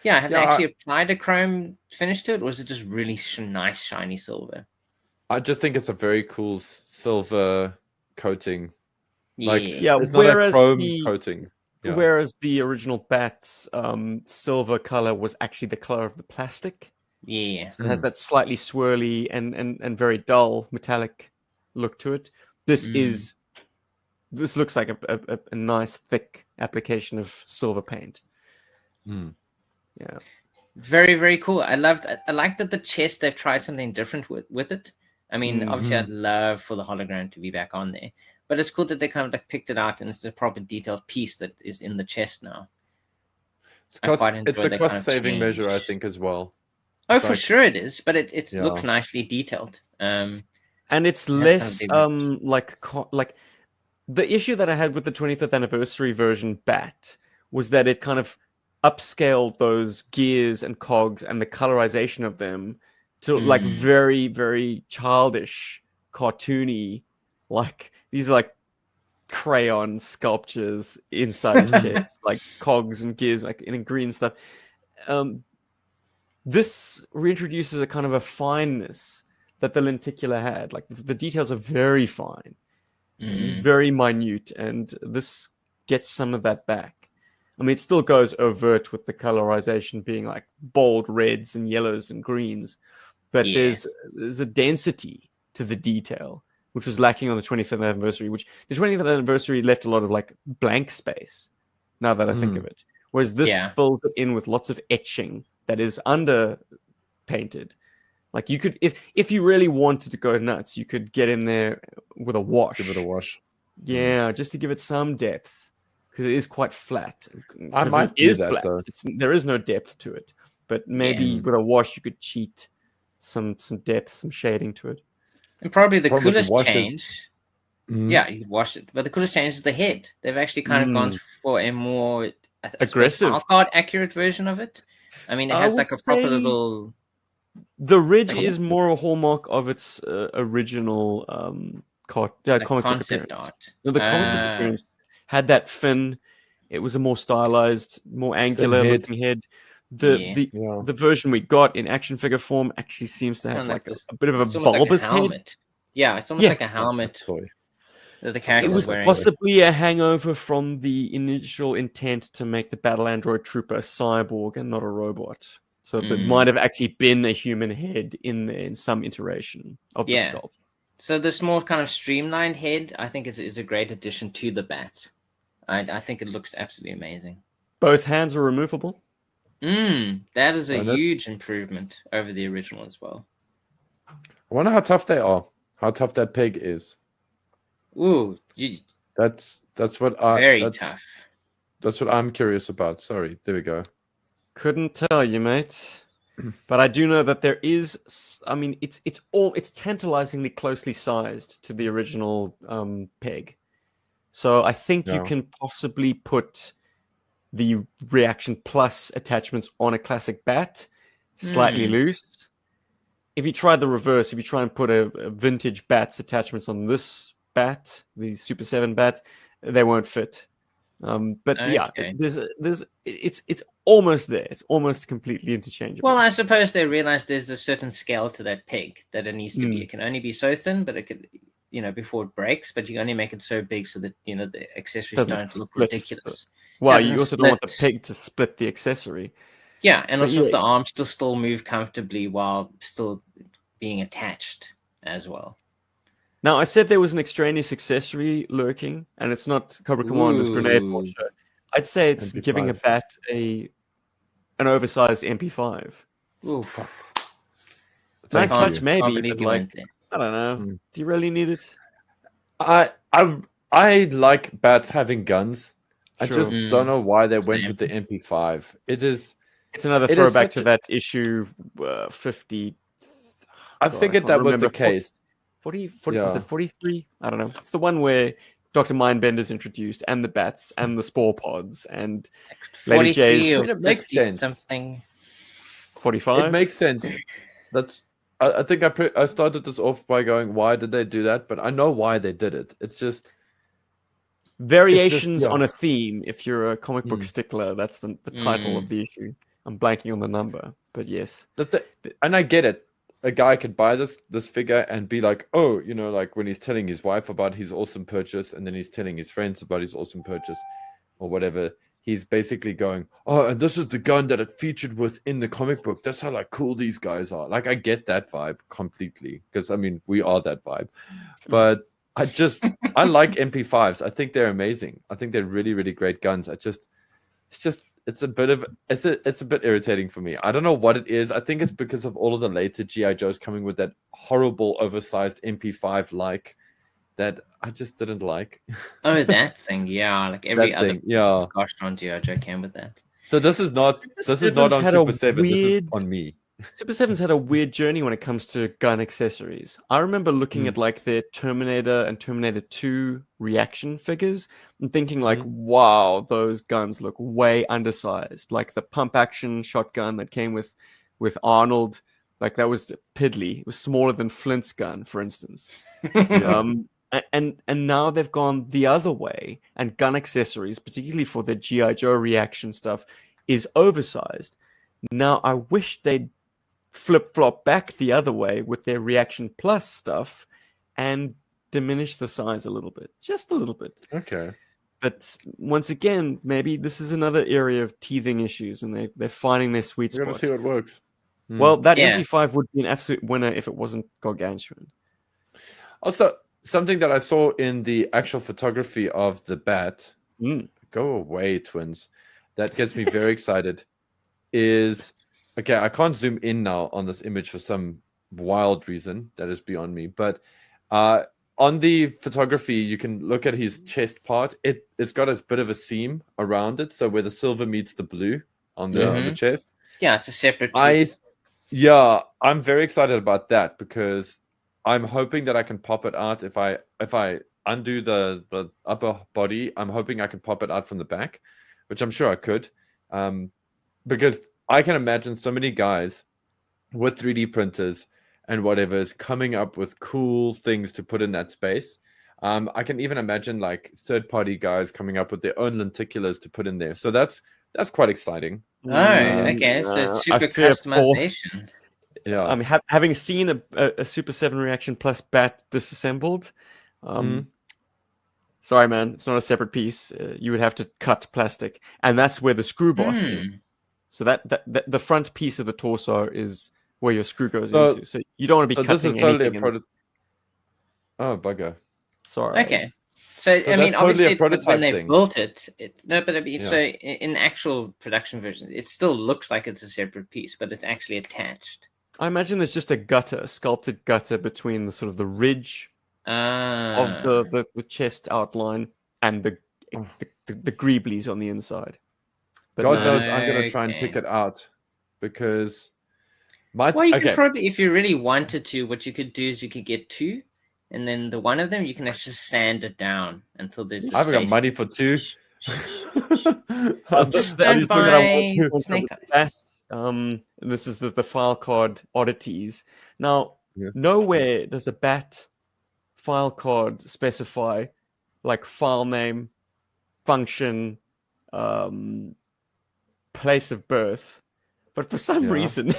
Yeah, have they actually applied a chrome finish to it, or is it just really nice shiny silver? I just think it's a very cool silver coating. Yeah. It's not a chrome coating. Yeah. Whereas the original Bat's silver color was actually the color of the plastic. Yeah. So it has that slightly swirly and very dull metallic look to it. This looks like a nice thick application of silver paint. Yeah. Very, very cool. I like that the chest, they've tried something different with it. I mean, obviously I'd love for the hologram to be back on there. But it's cool that they kind of like picked it out and it's a proper detailed piece that is in the chest now. It's a cost-saving measure, I think, as well. Oh, for sure it is, but it looks nicely detailed. And it's less like the issue that I had with the 25th anniversary version Bat was that it kind of upscaled those gears and cogs and the colorization of them to like very, very childish, cartoony, like these are like crayon sculptures inside his chest, like cogs and gears, like in green stuff. This reintroduces a kind of a fineness that the lenticular had. Like the details are very fine, very minute, and this gets some of that back. I mean, it still goes overt with the colorization being like bold reds and yellows and greens, but there's a density to the detail, which was lacking on the 25th anniversary, which the 25th anniversary left a lot of like blank space, now that I think of it. Whereas this fills it in with lots of etching that is under painted. Like you could, if you really wanted to go nuts, you could get in there with a wash. Give it a wash. Yeah, just to give it some depth, because it is quite flat. I might do that, flat. Though. There is no depth to it, but maybe with a wash you could cheat some depth, some shading to it. And probably the coolest change. Yeah, you wash it. But the coolest change is the head. They've actually kind of gone for a more aggressive, accurate version of it. I mean, it has like a proper little. The ridge is more a hallmark of its original comic concept art. No, the comic book appearance had that fin. It was a more stylized, more angular looking head. The version we got in action figure form actually seems to have like a bit of a bulbous head. Yeah, it's almost like a helmet that the character was wearing. Possibly a hangover from the initial intent to make the battle android trooper a cyborg and not a robot. So it might have actually been a human head in there in some iteration of the sculpt. So this more kind of streamlined head, I think, is a great addition to the Bat. I think it looks absolutely amazing. Both hands are removable. That is a huge improvement over the original as well. I wonder how tough they are. How tough that pig is. Ooh, that's what tough. That's what I'm curious about. Sorry, there we go. Couldn't tell you, mate. But I do know that there is. I mean, it's tantalizingly closely sized to the original peg. So I think you can possibly put the ReAction Plus attachments on a classic Bat, slightly loose. If you try the reverse, if you try and put a vintage Bat's attachments on this Bat, the Super7 Bat, they won't fit. It's almost there. It's almost completely interchangeable. Well, I suppose they realize there's a certain scale to that peg that it needs to be. It can only be so thin, but it could, before it breaks. But you can only make it so big so that the accessories don't look ridiculous. Well, you also don't want the peg to split the accessory. Yeah, and also if the arms still move comfortably while still being attached as well. Now, I said there was an extraneous accessory lurking, and it's not Cobra Commander's grenade launcher. I'd say it's MP5. Giving a Bat an oversized MP5. Oof. Nice touch, maybe, but I don't know. Do you really need it? I like Bats having guns. I just don't know why they went with the MP5. It's another throwback to that issue 50. I figured that was the case. 40 was it 43? I don't know. It's the one where Dr. Mindbender's introduced, and the Bats, and the Spore Pods, and Lady J's. It makes sense. Something. 45? It makes sense. I think I started this off by going, why did they do that? But I know why they did it. It's just... Variations on a theme. If you're a comic book stickler, that's the title of the issue. I'm blanking on the number, but yes. And I get it. a guy could buy this figure and be like, oh, like when he's telling his wife about his awesome purchase, and then he's telling his friends about his awesome purchase, or whatever. He's basically going, oh, and this is the gun that it featured within the comic book. That's how like cool these guys are. Like I get that vibe completely, because I mean we are that vibe. But I like MP5s. I think they're amazing. I think they're really, really great guns. It's a bit irritating for me. I don't know what it is. I think it's because of all of the later GI Joes coming with that horrible oversized MP5 like that I just didn't like. Oh, that thing, yeah. Like every other gosh darn GI Joe came with that. So this is not on Super 7. This is on me. Super 7's had a weird journey when it comes to gun accessories. I remember looking at like their Terminator and Terminator 2 reaction figures and thinking like, wow, those guns look way undersized. Like the pump action shotgun that came with Arnold, like that was piddly. It was smaller than Flint's gun, for instance. And now they've gone the other way, and gun accessories, particularly for the GI Joe reaction stuff, is oversized. Now I wish they'd flip-flop back the other way with their Reaction Plus stuff and diminish the size a little bit. Just a little bit. Okay. But once again, maybe this is another area of teething issues, and they're finding their sweet spot. We're going to see what works. Well, that MP5 would be an absolute winner if it wasn't gargantuan. Also, something that I saw in the actual photography of the bat, go away, twins, that gets me very excited, is... Okay, I can't zoom in now on this image for some wild reason that is beyond me. But on the photography, you can look at his chest part. It's got a bit of a seam around it, so where the silver meets the blue on the chest. Yeah, it's a separate piece. I'm very excited about that, because I'm hoping that I can pop it out if I undo the upper body. I'm hoping I can pop it out from the back, which I'm sure I could, because I can imagine so many guys with 3D printers and whatever is coming up with cool things to put in that space. I can even imagine like third-party guys coming up with their own lenticulars to put in there. So that's quite exciting. Oh, okay. So it's super customization. Yeah. I mean, having seen a Super 7 Reaction Plus bat disassembled, sorry, man, it's not a separate piece. You would have to cut plastic, and that's where the screw boss is. So that the front piece of the torso is where your screw goes into. So you don't want to be cutting this is totally anything. Oh, bugger. Sorry. Okay. So I mean, totally obviously, when they built it, but I mean, so in actual production version, it still looks like it's a separate piece, but it's actually attached. I imagine there's just a sculpted gutter between the sort of the ridge of the chest outline and the greeblies on the inside. But God knows I'm going to try and pick it out, because you could probably, if you really wanted to, what you could do is you could get two, and then the one of them you can actually sand it down until there's. I haven't got money for two. Just don't buy Snake Eyes. This is the file card oddities. Now, nowhere does a bat file card specify like file name, function, place of birth, but for some reason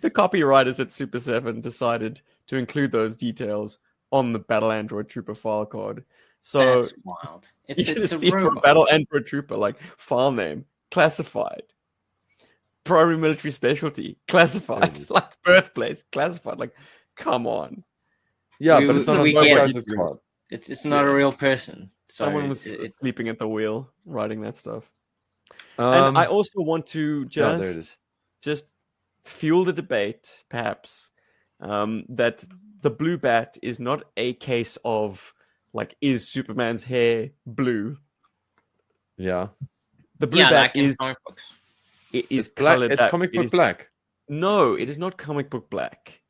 the copywriters at Super 7 decided to include those details on the Battle Android Trooper file card. So that's wild. It's a for Battle Android Trooper, like file name classified, primary military specialty classified, like birthplace classified. Like, come on. But it's not it's not a real person. Someone was sleeping at the wheel writing that stuff. And I also want to just fuel the debate, perhaps, that the blue bat is not a case of, like, is Superman's hair blue? Yeah. The blue bat is comic books. It is black. colored. It's comic book black. No, it is not comic book black.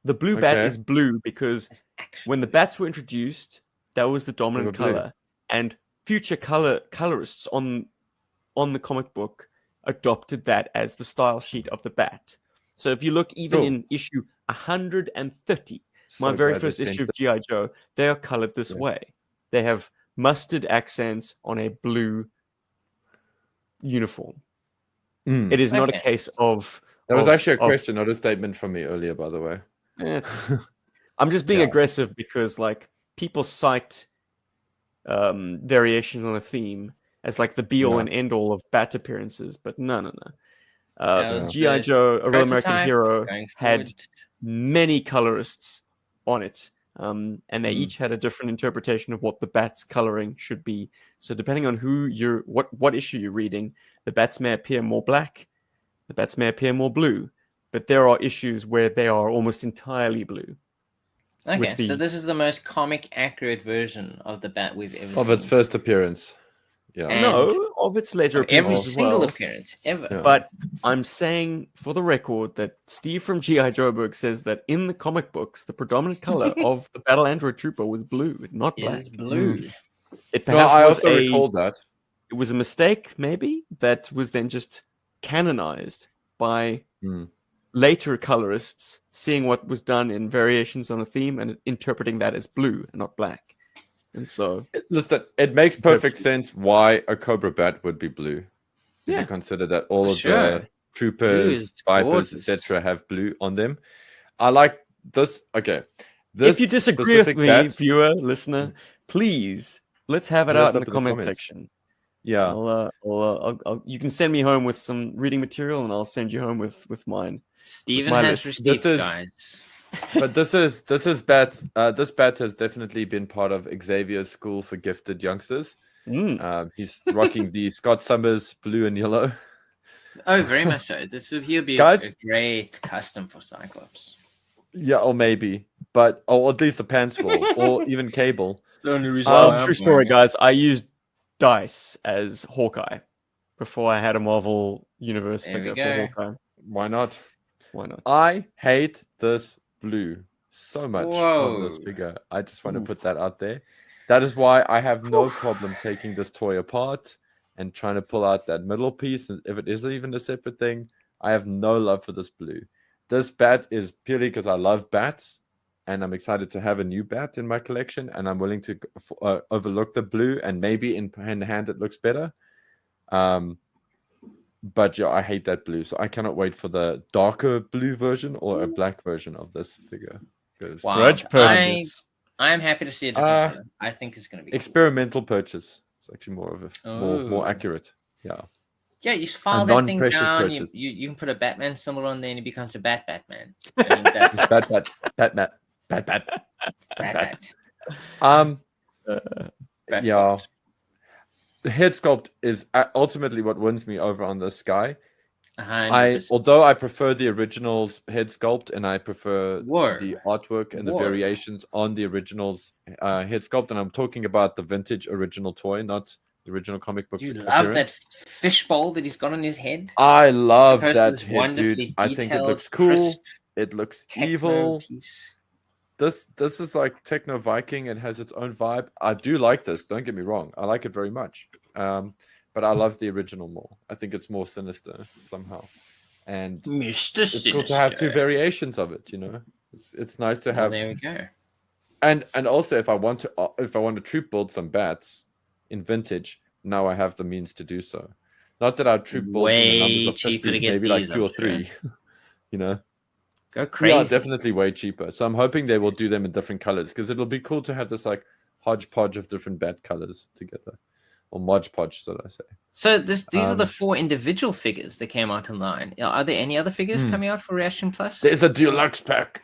The blue bat is blue because when the bats were introduced, that was the dominant color, and future colorists on the comic book adopted that as the style sheet of the bat. So if you look even in issue 130, my very first issue of GI Joe, they are colored this way. They have mustard accents on a blue uniform. It is not a case of That was actually a question, not a statement from me earlier, by the way. I'm just being aggressive because like people cite variations on a theme as like the be-all and end-all of bat appearances, but no. GI Joe, A Real American Hero had many colorists on it, and they each had a different interpretation of what the bat's coloring should be. So depending on what issue you're reading, the bats may appear more black, the bats may appear more blue, but there are issues where they are almost entirely blue. Okay, so this is the most comic accurate version of the bat we've ever seen. Of its first appearance. Yeah. And no, of its later appearances every single appearance ever. Yeah. But I'm saying for the record that Steve from GI Joburg says that in the comic books, the predominant color of the Battle Android Trooper was blue, not black. It is blue. It perhaps I also recall that. It was a mistake, maybe, that was then just canonized by later colorists seeing what was done in variations on a theme and interpreting that as blue and not black. And so, listen, it makes perfect sense why a Cobra bat would be blue. If you consider that all of the troopers, vipers, etc., have blue on them. I like this. Okay, if you disagree with me, viewer, listener, please let's have it out in the comment section. Yeah, you can send me home with some reading material, and I'll send you home with mine. Steven has receipts, guys. But this bat. This bat has definitely been part of Xavier's school for gifted youngsters. He's rocking the Scott Summers blue and yellow. Oh, very much so. He'll be a great custom for Cyclops. Yeah, or maybe, or at least the pants will, or even Cable. The only reason true story, guys. I used Dice as Hawkeye before I had a Marvel Universe figure for Hawkeye. Why not? Why not? I hate this blue so much on this figure. I just want to put that out there. That is why I have no problem taking this toy apart and trying to pull out that middle piece. And if it isn't even a separate thing, I have no love for this blue. This bat is purely because I love bats, and I'm excited to have a new bat in my collection, and I'm willing to overlook the blue, and maybe in hand it looks better. But yeah, I hate that blue, so I cannot wait for the darker blue version or a black version of this figure. Wow. I am happy to see a different color. I think it's going to be experimental purchase. It's actually more of a more accurate. Yeah. Yeah, you just file that thing down. You can put a Batman symbol on there, and it becomes a Batman. I mean, Batman. Yeah. The head sculpt is ultimately what wins me over on this guy. Although I prefer the original's head sculpt, and I prefer the artwork and the variations on the original's head sculpt, and I'm talking about the vintage original toy, not the original comic book. You love that fishbowl that he's got on his head? I love that head, dude. I think it looks cool. It looks evil. This is like Techno Viking. It has its own vibe. I do like this. Don't get me wrong. I like it very much. But I love the original more. I think it's more sinister somehow. And it's cool to have two variations of it, you know. It's nice to have. There we go. And also if I want to troop build some bats in vintage, now I have the means to do so. Not that I'd troop build in the numbers of 50s, maybe like 2 or 3. You know. Go crazy. Yeah, definitely way cheaper. So I'm hoping they will do them in different colors, because it'll be cool to have this like hodgepodge of different bat colors together, or Mod Podge, should I say? So these are the 4 individual figures that came out online. Are there any other figures coming out for Reaction Plus? There's a deluxe pack.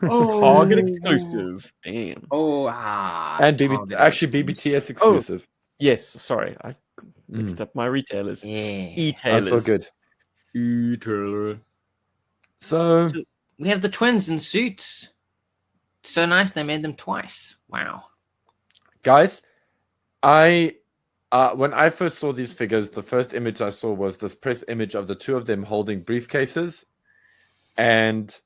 Target exclusive. Damn. And BBTS exclusive. Yes. Sorry, I mixed up my retailers. E-tailers. That's so good. E-tailer. So we have the twins in suits. So nice they made them twice. Wow. Guys, when I first saw these figures, the first image I saw was this press image of the 2 of them holding briefcases, and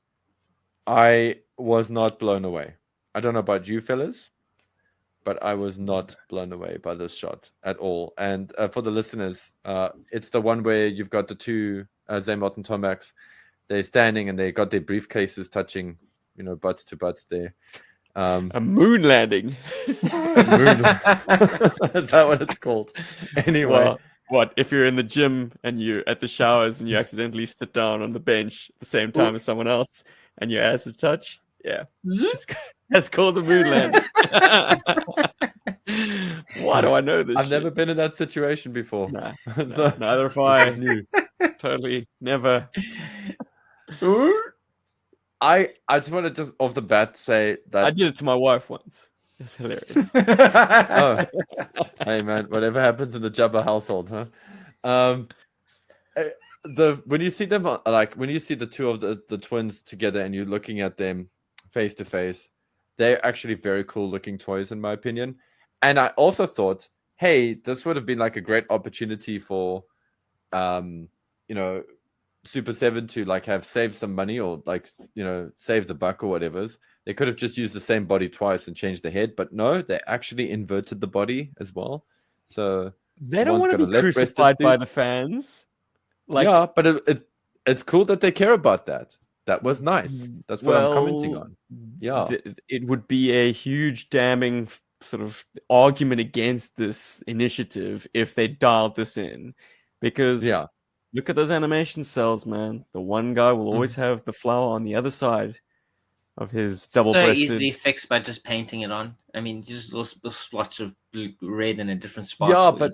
I was not blown away. I don't know about you fellas, but I was not blown away by this shot at all. And for the listeners, it's the one where you've got the 2 Xamot and Tomax. They're standing and they got their briefcases touching, butts to butts there. A moon landing. Is that what it's called? Anyway, What if you're in the gym and you're at the showers and you accidentally sit down on the bench at the same time as someone else and your ass is touch? Yeah, that's called the moon landing. Why do I know this? I've never been in that situation before. Nah, neither have I. Totally never. I just want to just off the bat say that I did it to my wife once. It's hilarious. Oh. Hey man, whatever happens in the Jabba household, huh? When you see them, like when you see the two of the twins together and you're looking at them face to face, they're actually very cool looking toys in my opinion. And I also thought, hey, this would have been like a great opportunity for Super7 to like have saved some money or like save the buck or whatever. They could have just used the same body twice and changed the head, but no, they actually inverted the body as well. So they don't want to be crucified by the fans. Like, yeah, but it's cool that they care about that. That was nice. That's what I'm commenting on. Yeah, it would be a huge damning sort of argument against this initiative if they dialed this in, because look at those animation cells, man. The one guy will always have the flower on the other side of his double-breasted. So easily fixed by just painting it on. I mean, just little splotch of blue, red in a different spot. Yeah, but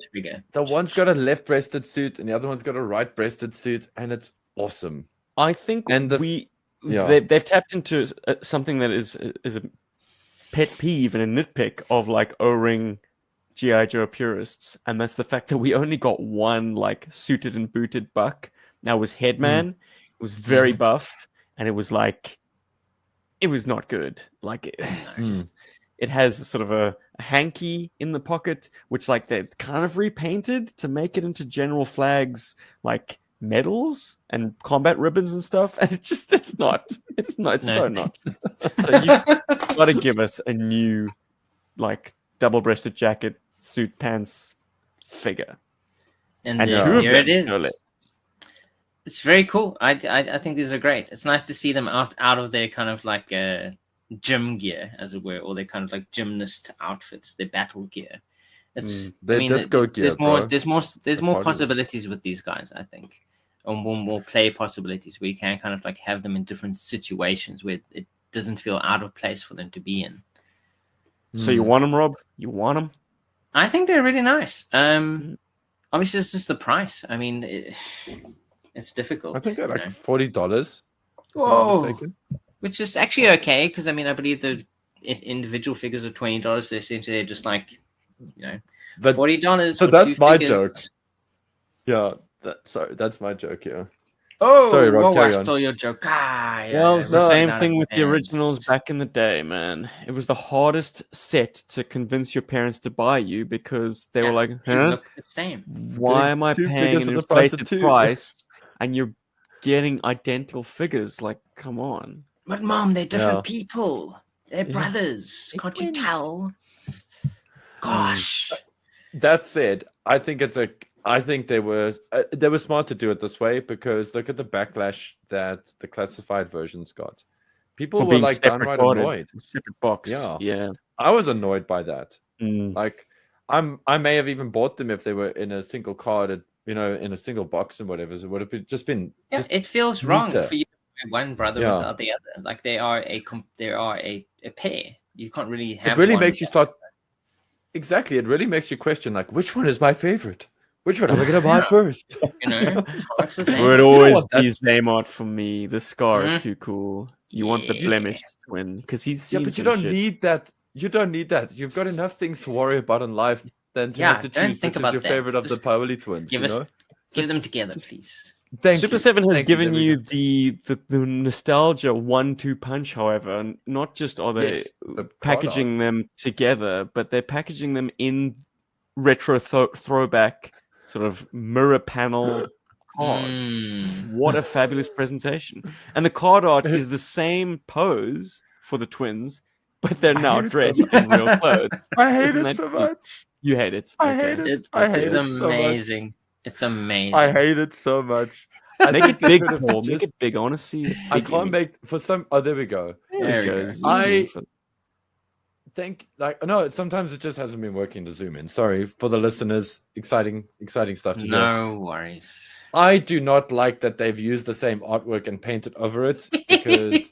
the one's got a left-breasted suit and the other one's got a right-breasted suit, and it's awesome. I think they've tapped into something that is a pet peeve and a nitpick of like O-ring GI Joe purists, and that's the fact that we only got one like suited and booted buck. Now it was Headman. It was very buff, and it was like it was not good. Like it has sort of a hanky in the pocket, which like they kind of repainted to make it into General Flag's like medals and combat ribbons and stuff, and it's so not. So you gotta give us a new like double-breasted jacket, suit, pants figure, and here it is. It's very cool. I think these are great. It's nice to see them out of their kind of like gym gear, as it were, or their kind of like gymnast outfits, their battle gear. It's there's more possibilities with these guys, I think, or more play possibilities where you can kind of like have them in different situations where it doesn't feel out of place for them to be in. So you want them, Rob? You want them? I think they're really nice. Obviously, it's just the price. I mean, it's difficult. I think they're like $40. Whoa, which is actually okay because I mean, I believe the individual figures are $20. So essentially, they're just like but $40. So that's my joke. Yeah, that's my joke. Yeah. Oh, sorry, Rob. I stole your joke. Well, it's the same thing with the originals back in the day, man. It was the hardest set to convince your parents to buy you because they were like, huh? The same. Why am I paying an inflated price and you're getting identical figures? Like, come on. But Mom, they're different people. They're brothers. Can't you tell? Gosh. That said, I think they were smart to do it this way because look at the backlash that the classified versions got. People were like downright annoyed. Separate box. Yeah. I was annoyed by that. Like, I may have even bought them if they were in a single card, in a single box and whatever. So it would have just been. Yeah, it feels wrong for you to have one brother without the other. Like they are a pair. You can't really have. It really makes you start. Exactly, it really makes you question like, which one is my favorite? Which one am I going to buy first? It would always be Xamot for me. The scar is too cool. You want the blemished twin because he's seen but you don't need that. You don't need that. You've got enough things to worry about in life than to have to choose which is your favorite of the Powley twins. Give them together, please. Super7 has given you the nostalgia 1-2 punch, however, and not just are they packaging them together, but they're packaging them in retro throwback sort of mirror panel card. What a fabulous presentation. And the card art is the same pose for the twins, but they're now dressed in real clothes. I hate it so much. You hate it. I hate it. It's amazing. It's amazing. I hate it so much. Make it big, Paul. Make it big. I want to see. I can't make for some. Oh, there we go. There we go. No, sometimes it just hasn't been working to zoom in. Sorry for the listeners. Exciting stuff to hear. No worries. I do not like that they've used the same artwork and painted over it because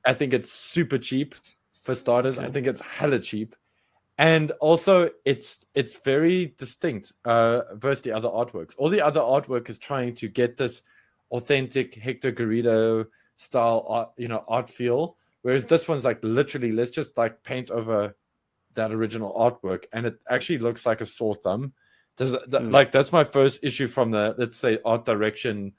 I think it's super cheap for starters. Okay. I think it's hella cheap. And also it's very distinct versus the other artworks. All the other artwork is trying to get this authentic Hector Garrido style art feel. Whereas this one's like literally, let's just like paint over that original artwork, and it actually looks like a sore thumb. Like that's my first issue from the, let's say, art direction,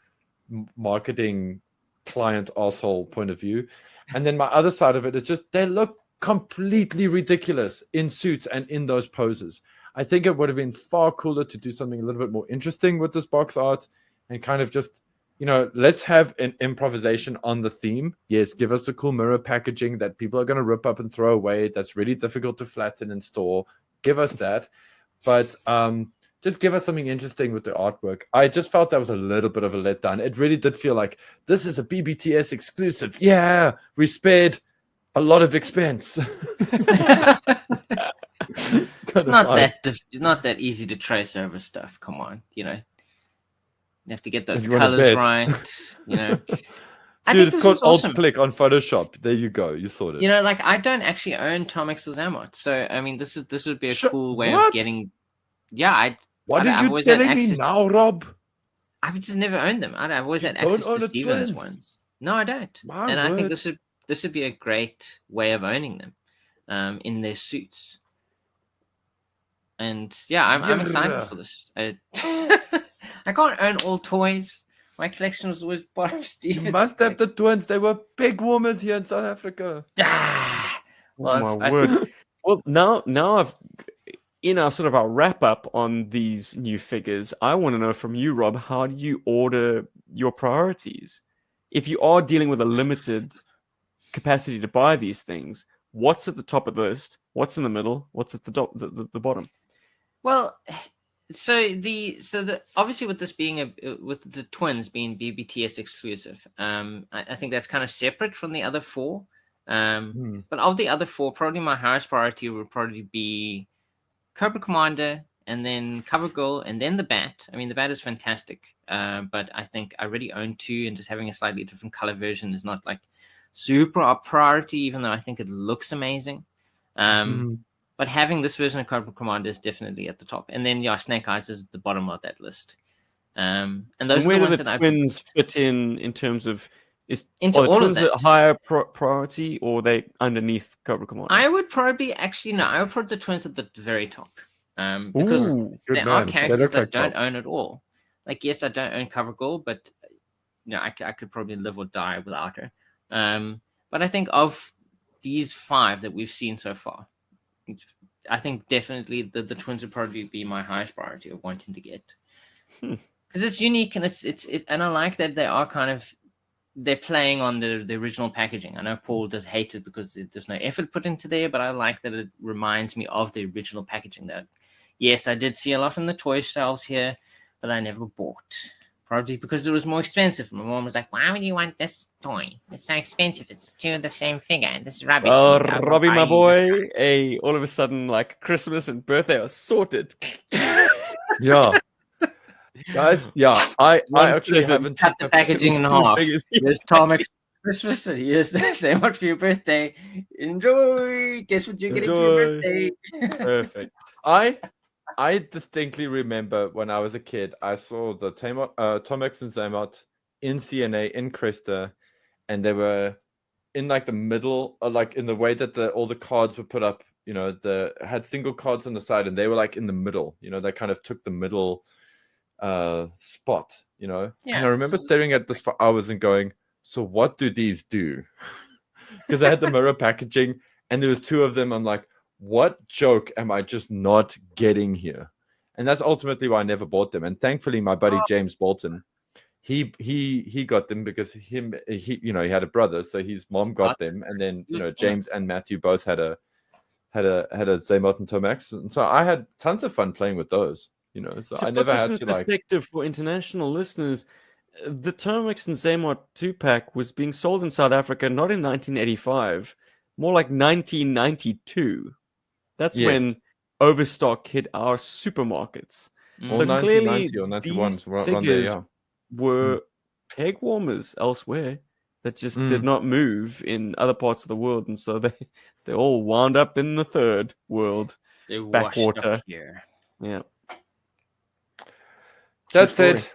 marketing, client asshole point of view. And then my other side of it is just they look completely ridiculous in suits and in those poses. I think it would have been far cooler to do something a little bit more interesting with this box art and kind of just, let's have an improvisation on the theme. Yes, give us the cool mirror packaging that people are going to rip up and throw away. That's really difficult to flatten and store. Give us that. But just give us something interesting with the artwork. I just felt that was a little bit of a letdown. It really did feel like this is a BBTS exclusive. Yeah, we spared a lot of expense. It's not that easy to trace over stuff. Come on, you have to get those colors right. Dude, it's called awesome. Alt-click on Photoshop. There you go. You thought it. I don't actually own Tomax Xamot, so I mean, this would be a cool way of getting. Yeah, What are you telling me now, Rob? I've just never owned them. I've always had access to Steven's ones. No, I don't. I think this would be a great way of owning them, in their suits. And yeah, I'm excited for this. I can't own all toys. My collection was always bottom Steven's. You must have the twins. They were big warmers here in South Africa. Well, my word. Well, now I've in our wrap up on these new figures, I want to know from you, Rob, how do you order your priorities? If you are dealing with a limited capacity to buy these things, what's at the top of the list? What's in the middle? What's at the bottom? Well, so the obviously with this being with the twins being BBTS exclusive, I think that's kind of separate from the other four. But of the other four, probably my highest priority would probably be Cobra Commander, and then Cover Girl, and then the Bat. I mean, the Bat is fantastic, but I think I already own two, and just having a slightly different color version is not like super a priority, even though I think it looks amazing. But having this version of Cobra Commander is definitely at the top, and then Snake Eyes is at the bottom of that list. And those where are the ones do that twins fit in terms of into all twins of that. A higher priority, or are they underneath Cobra Commander? I would probably I would put the twins at the very top, because there are characters that don't own at all. Like, yes, I don't own Cover Girl, but I could probably live or die without her. But I think of these five that we've seen so far, I think definitely the twins would probably be my highest priority of wanting to get, because it's unique, and it's and I like that they are they're playing on the original packaging. I know Paul does hate it because there's no effort put into there, but I like that it reminds me of the original packaging. That, yes, I did see a lot on the toy shelves here, but I never bought. Probably because it was more expensive. My mom was like, "Why would you want this toy? It's so expensive. It's two of the same figure. This is rubbish." Oh, Robbie, my boy. Hey, all of a sudden, like, Christmas and birthday are sorted. Yeah. Guys, yeah, I actually haven't cut the packaging in half. There's Tomax Christmas, and here's the same one for your birthday. Enjoy. Guess what you're getting for your birthday? Perfect. I distinctly remember when I was a kid, I saw the Tomax and Xamot in CNA in Cresta, and they were in like the middle, like in the way that all the cards were put up. They had single cards on the side, and they were like in the middle. They kind of took the middle spot. Yeah. And I remember staring at this for hours and going, so what do these do? Because I had the mirror packaging, and there was two of them. I'm like, what joke am I just not getting here? And that's ultimately why I never bought them. And thankfully, my buddy James Bolton, he got them because he had a brother, so his mom got them, and then James and Matthew both had a Xamot and Tomax, and so I had tons of fun playing with those. So I never had to perspective for international listeners. The Tomax and Xamot 2-pack was being sold in South Africa not in 1985, more like 1992. That's when overstock hit our supermarkets. Or So clearly, 1990 or 91, these around figures there, were peg warmers elsewhere that just did Mm. not move in other parts of the world, and so they all wound up in the third world. They backwater. washed up here. Yeah. That's it.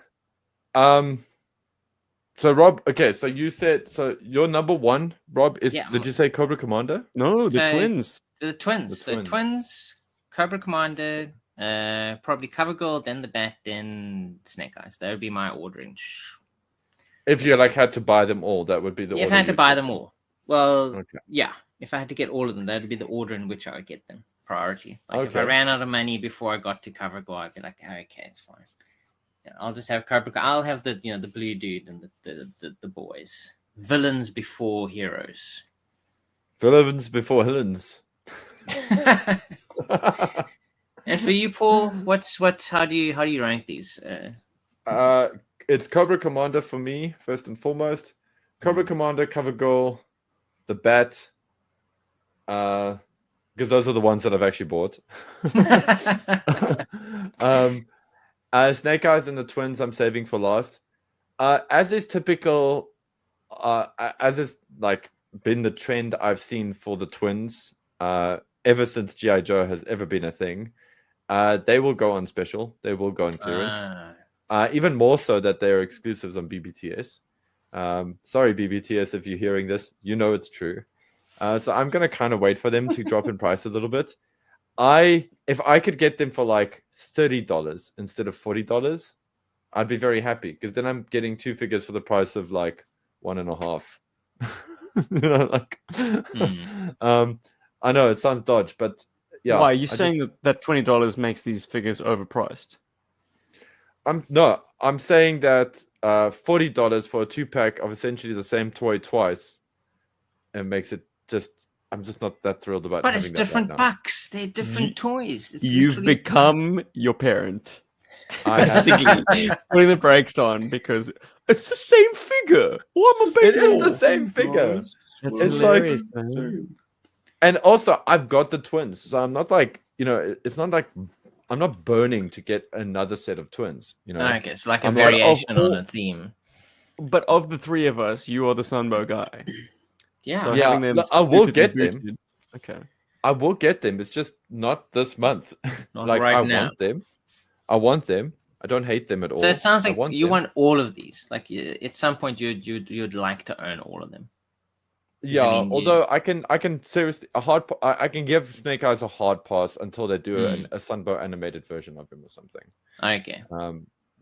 So Rob, okay, so you said your number one, Rob, is did you say Cobra Commander? No, the twins. The twins. So twins, Cobra Commander, probably Cover Girl, then the Bat, then Snake Eyes. That would be my ordering. If you like had to buy them all, that would be the order. If I had to buy them all. Well, yeah. If I had to get all of them, that would be the order in which I would get them. Priority. Like if I ran out of money before I got to Cover Girl, I'd be like, okay, it's fine. Yeah, I'll just have Cobra. I'll have the the blue dude and the boys. Villains before heroes. Villains before villains. And for you, Paul, how do you rank these? It's Cobra Commander for me first and foremost. Cobra Commander, Cover Girl, the Bat. Because those are the ones that I've actually bought. Snake Eyes and the twins I'm saving for last. As is typical, as is like been the trend I've seen for the twins ever since GI Joe has ever been a thing. They will go on special. They will go on clearance. Even more so that they're exclusives on BBTS. Sorry, BBTS, if you're hearing this, you know it's true. So I'm gonna kind of wait for them to drop in price a little bit. If I could get them for like $30 instead of $40, I'd be very happy because then I'm getting two figures for the price of like 1.5. I know it sounds dodge, but yeah. Why are you saying that $20 makes these figures overpriced? I'm saying that $40 for a 2-pack of essentially the same toy twice, and makes it just. I'm just not that thrilled about. But it's different bucks. They're different toys. You've become your parent. Basically, putting the brakes on because it's the same figure. It is the same figure. It's hilarious, man. And also, I've got the twins, so I'm not like it's not like I'm not burning to get another set of twins. Okay, it's like a variation on a theme. But of the three of us, you are the Sunbow guy. Yeah, so I will get them. Okay, I will get them. It's just not this month. Not like right I now. want them. I don't hate them at all. So it sounds like you want all of these. Like at some point, you'd like to own all of them. Yeah, although I can seriously I can give Snake Eyes a hard pass until they do a Sunbow animated version of him or something. Okay.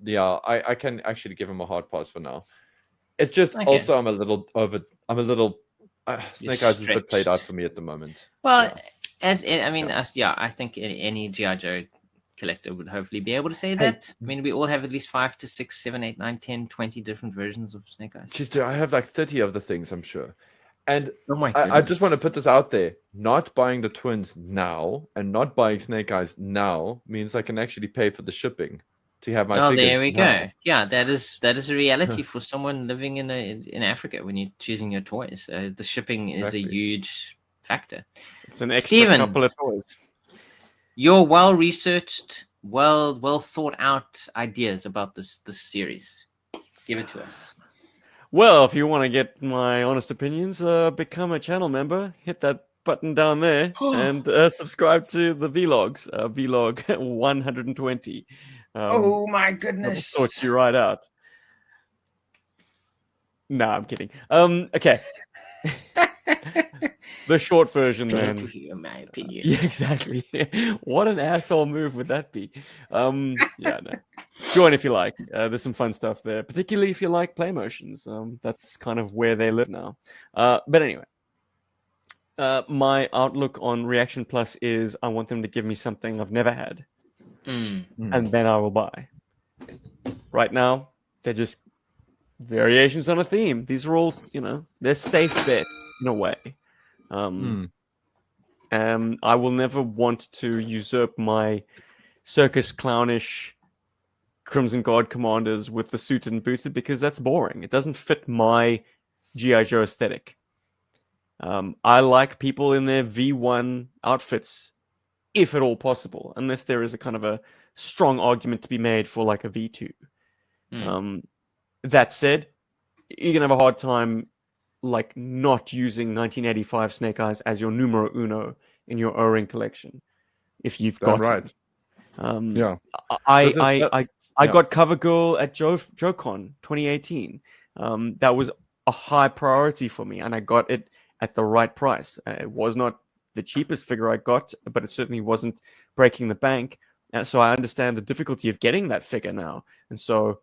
Yeah, I can actually give him a hard pass for now. It's just also I'm a little Snake Eyes is a bit played out for me at the moment. Well, I think any GI Joe collector would hopefully be able to say that. I mean, we all have at least 5 to 6, 7, 8, 9, 10, 20 different versions of Snake Eyes. I have like 30 of the things, I'm sure. And oh I just want to put this out there. Not buying the twins now and not buying Snake Eyes now means I can actually pay for the shipping to have my figures. Oh, there we now. go. Yeah, that is a reality for someone living in Africa when you're choosing your toys. The shipping is a huge factor. It's an extra couple of toys. Your well-researched, well thought out ideas about this series. Give it to us. Well, if you want to get my honest opinions, become a channel member. Hit that button down there and subscribe to the vlogs. Vlog 120. Oh my goodness! I'll sort you right out. No, I'm kidding. Okay. The short version, man. My opinion. Yeah, exactly. What an asshole move would that be? Yeah, no. Join if you like. There's some fun stuff there, particularly if you like play motions. That's kind of where they live now. But anyway, my outlook on Reaction Plus is I want them to give me something I've never had, and then I will buy. Right now, they're just variations on a theme. These are all, they're safe bets in a way. I will never want to usurp my circus clownish Crimson Guard commanders with the suited and booted because that's boring. It doesn't fit my GI Joe aesthetic. I like people in their V1 outfits if at all possible, unless there is a kind of a strong argument to be made for like a V2. That said, you're gonna have a hard time like not using 1985 Snake Eyes as your numero uno in your O-ring collection if you've got right. I got Cover Girl at JoeCon 2018. That was a high priority for me, and I got it at the right price. It was not the cheapest figure I got, but it certainly wasn't breaking the bank. And so I understand the difficulty of getting that figure now. And so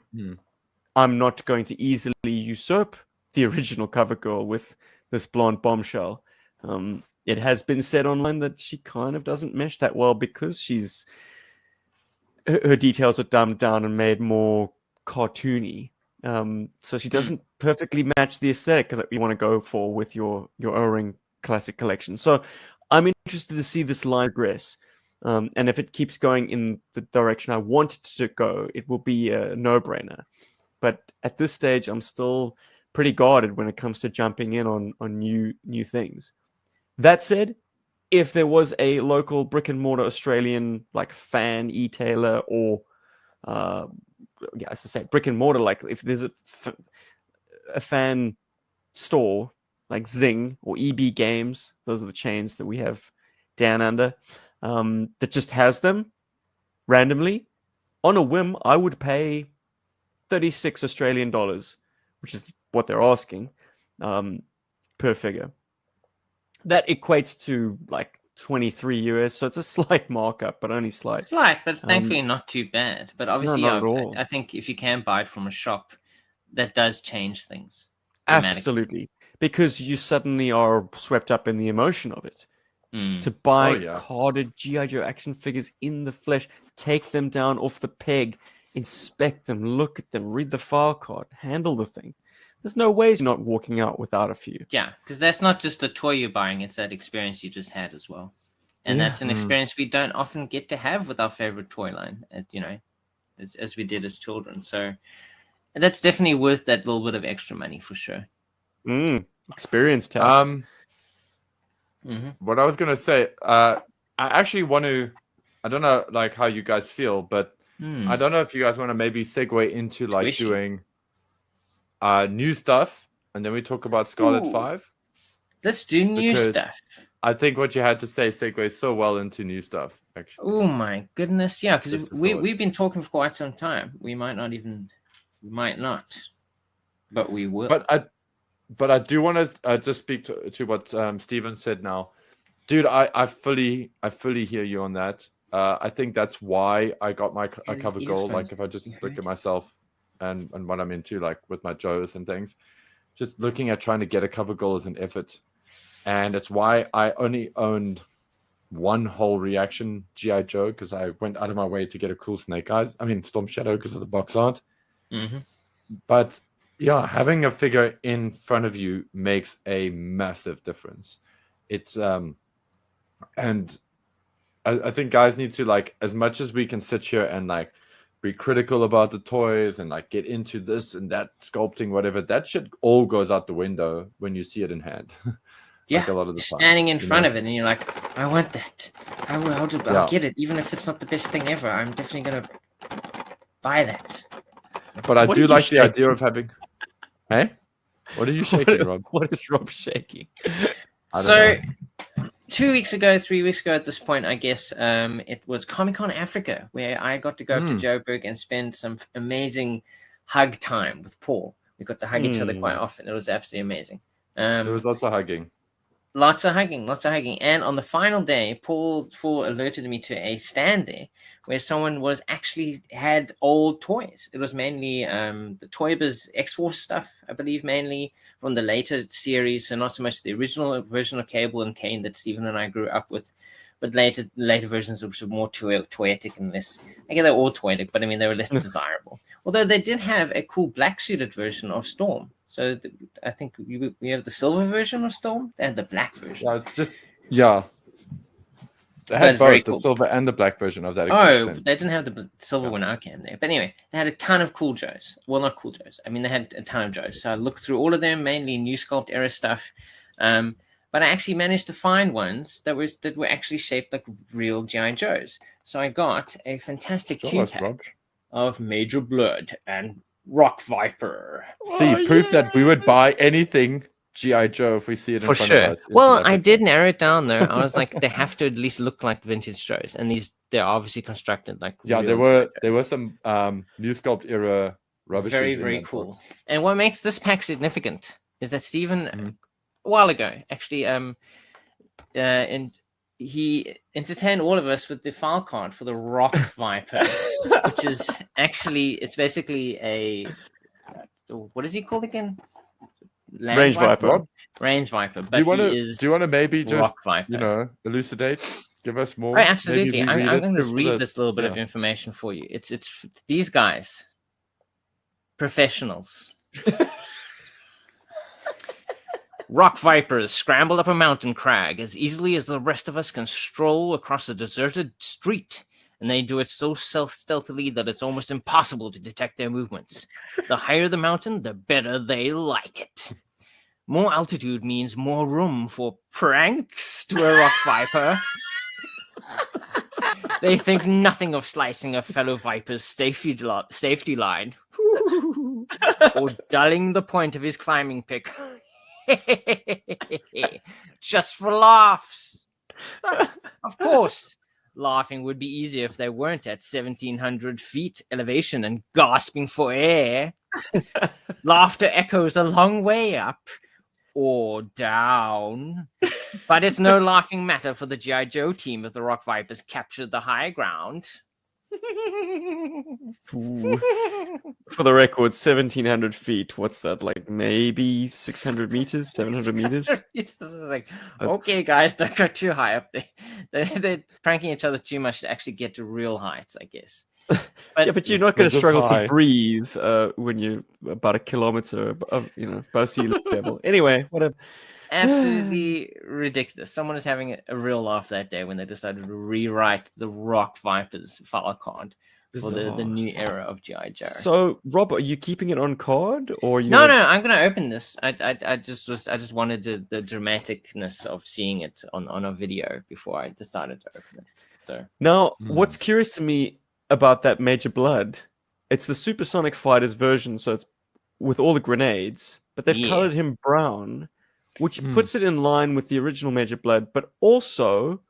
I'm not going to easily usurp the original Cover Girl with this blonde bombshell. It has been said online that she kind of doesn't mesh that well because her details are dumbed down and made more cartoony. So she doesn't perfectly match the aesthetic that you want to go for with your O-ring classic collection. So I'm interested to see this line progress. And if it keeps going in the direction I want it to go, it will be a no-brainer. But at this stage, I'm still pretty guarded when it comes to jumping in on new things. That said, if there was a local brick and mortar Australian like fan e-tailer or as I say, brick and mortar, like if there's a fan store like Zing or EB Games, those are the chains that we have down under, that just has them randomly on a whim, I would pay 36 Australian dollars, which is what they're asking per figure. That equates to like 23 US, so it's a slight markup, but only slight. Slight, but thankfully not too bad. But obviously, no, I think if you can buy it from a shop, that does change things. Absolutely, because you suddenly are swept up in the emotion of it. To buy carded GI Joe action figures in the flesh, take them down off the peg, inspect them, look at them, read the file card, handle the thing. There's no way you're not walking out without a few. Yeah, because that's not just a toy you're buying, it's that experience you just had as well. And that's an experience we don't often get to have with our favorite toy line, as we did as children. So that's definitely worth that little bit of extra money for sure. Experience tax. What I was going to say, I actually want to, I don't know like how you guys feel, but I don't know if you guys want to maybe segue into like doing new stuff, and then we talk about Scarlet 5. Let's do new stuff. I think what you had to say segues so well into new stuff, actually. Oh my goodness, yeah, because we've been talking for quite some time. We might not, but we will. But I do want to just speak to what Steven said now. Dude, I fully hear you on that. I think that's why I got my cover goal. Like if I just look at myself and what I'm into, like with my Joes and things, just looking at trying to get a cover goal is an effort. And it's why I only owned one whole ReAction GI Joe, because I went out of my way to get a cool Snake Eyes. I mean, Storm Shadow because of the box art. But yeah, having a figure in front of you makes a massive difference. It's and I think guys need to, like, as much as we can sit here and like be critical about the toys and like get into this and that sculpting, whatever, that shit all goes out the window when you see it in hand. Like a lot of the time, standing in front of it and you're like, I want that. I'll get it, even if it's not the best thing ever. I'm definitely gonna buy that. But I do like the idea of having. Hey, what are you shaking, Rob? What is Rob shaking? So, 2 weeks ago, 3 weeks ago at this point, I guess, it was ComicCon Africa, where I got to go to Joburg and spend some amazing hug time with Paul. We got to hug each other quite often. It was absolutely amazing. There was lots of hugging. Lots of hugging. And on the final day, Paul alerted me to a stand there where someone was actually had old toys. It was mainly the Toy Biz X-Force stuff, I believe, mainly from the later series. So not so much the original version of Cable and Kane that Stephen and I grew up with, but later versions which were more toyetic and less. I guess they were all toyetic, but I mean, they were less desirable. Although they did have a cool black-suited version of Storm. So I think we have the silver version of Storm and the black version. Yeah, it's just they had both the silver and the black version of that. Oh, they didn't have the silver when I came there. But anyway, they had a ton of cool Joes. Well, not cool Joes. I mean, they had a ton of Joes. So I looked through all of them, mainly new sculpt era stuff. But but I actually managed to find ones that were actually shaped like real GI Joes. So I got a fantastic two-pack of Major Blood and Rock Viper. See, proof that we would buy anything GI Joe if we see it in front of us. Well, I did narrow it down though. I was like, they have to at least look like vintage Joes, and they're obviously constructed like there were some New Sculpt era rubbish. Very cool. Box. And what makes this pack significant is that Stephen a while ago actually and he entertained all of us with the file card for the Rock Viper, which is actually, it's basically a, what is he called again? Range Viper. Range Viper. But do you want to maybe just, elucidate? Give us more. Oh, absolutely. I'm going to read this little bit of information for you. It's these guys, professionals. Rock Vipers scramble up a mountain crag as easily as the rest of us can stroll across a deserted street, and they do it so stealthily that it's almost impossible to detect their movements. The higher the mountain, the better they like it. More altitude means more room for pranks to a Rock Viper. They think nothing of slicing a fellow Viper's safety line or dulling the point of his climbing pick. Just for laughs. Of course, laughing would be easier if they weren't at 1,700 feet elevation and gasping for air. Laughter echoes a long way up or down. But it's no laughing matter for the GI Joe team if the Rock Vipers captured the high ground. For the record, 1,700 feet. What's that? Like maybe 600 meters, 700 meters? It's like, okay, guys, don't go too high up there. They're pranking each other too much to actually get to real heights, I guess. But you're not going to struggle to breathe when you're about a kilometer above sea level. Anyway, whatever. Absolutely ridiculous. Someone is having a real laugh that day when they decided to rewrite the Rock Vipers file card for the new era of GI Joe. So, Rob, are you keeping it on card, or No, I'm going to open this. I just wanted the dramaticness of seeing it on a video before I decided to open it. So now, what's curious to me about that Major Blood, it's the Supersonic Fighters version, so it's with all the grenades, but they've colored him brown, which puts it in line with the original Major Blood, but also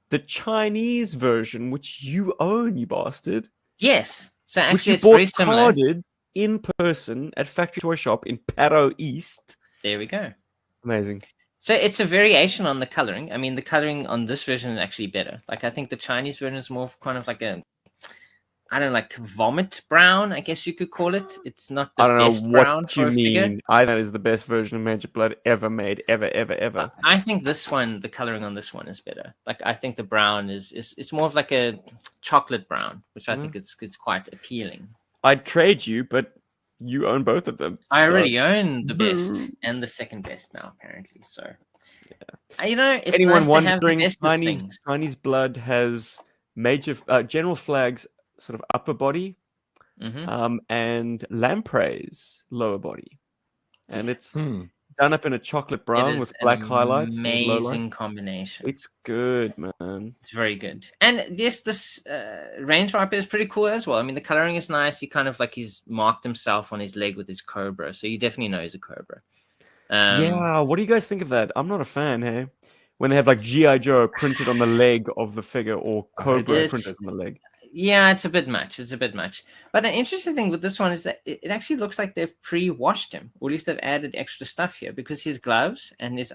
the Chinese version, which you own, you bastard. Yes. So actually, which you it's bought very similar. Carded in person at Factory Toy Shop in Paddo East. There we go. Amazing. So it's a variation on the coloring. I mean, the coloring on this version is actually better. Like, I think the Chinese version is more kind of like like vomit brown, I guess you could call it. It's not the best brown. I don't know what you mean. That is the best version of Major Blood ever made, ever. I think this one, the coloring on this one is better. Like, I think the brown is more of like a chocolate brown, which I think is quite appealing. I'd trade you, but you own both of them. I already own the best and the second best now, apparently. So, it's anyone nice wondering, to have the best Chinese Blood has major General Flag's sort of upper body, and Lamprey's lower body, and it's done up in a chocolate brown with black highlights. Amazing combination. It's good, man. It's very good. And yes, this Range Viper is pretty cool as well. I mean, the coloring is nice. He kind of like he's marked himself on his leg with his Cobra, so you definitely know he's a Cobra. Yeah, what do you guys think of that? I'm not a fan, hey? When they have like GI Joe printed on the leg of the figure or Cobra printed on the leg. Yeah, it's a bit much. But an interesting thing with this one is that it actually looks like they've pre-washed him, or at least they've added extra stuff here, because his gloves and his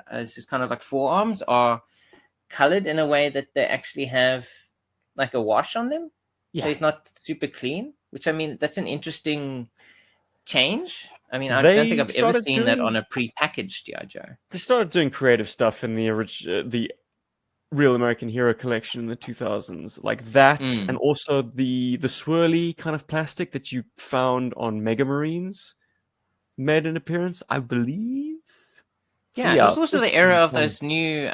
kind of like forearms are colored in a way that they actually have like a wash on them. Yeah. So he's not super clean, which, I mean, that's an interesting change. I mean, I don't think I've ever seen that on a pre-packaged GI Joe. They started doing creative stuff in the Real American Hero collection in the 2000s, like that, and also the swirly kind of plastic that you found on Mega Marines made an appearance, I believe. Yeah, it was also the era of those new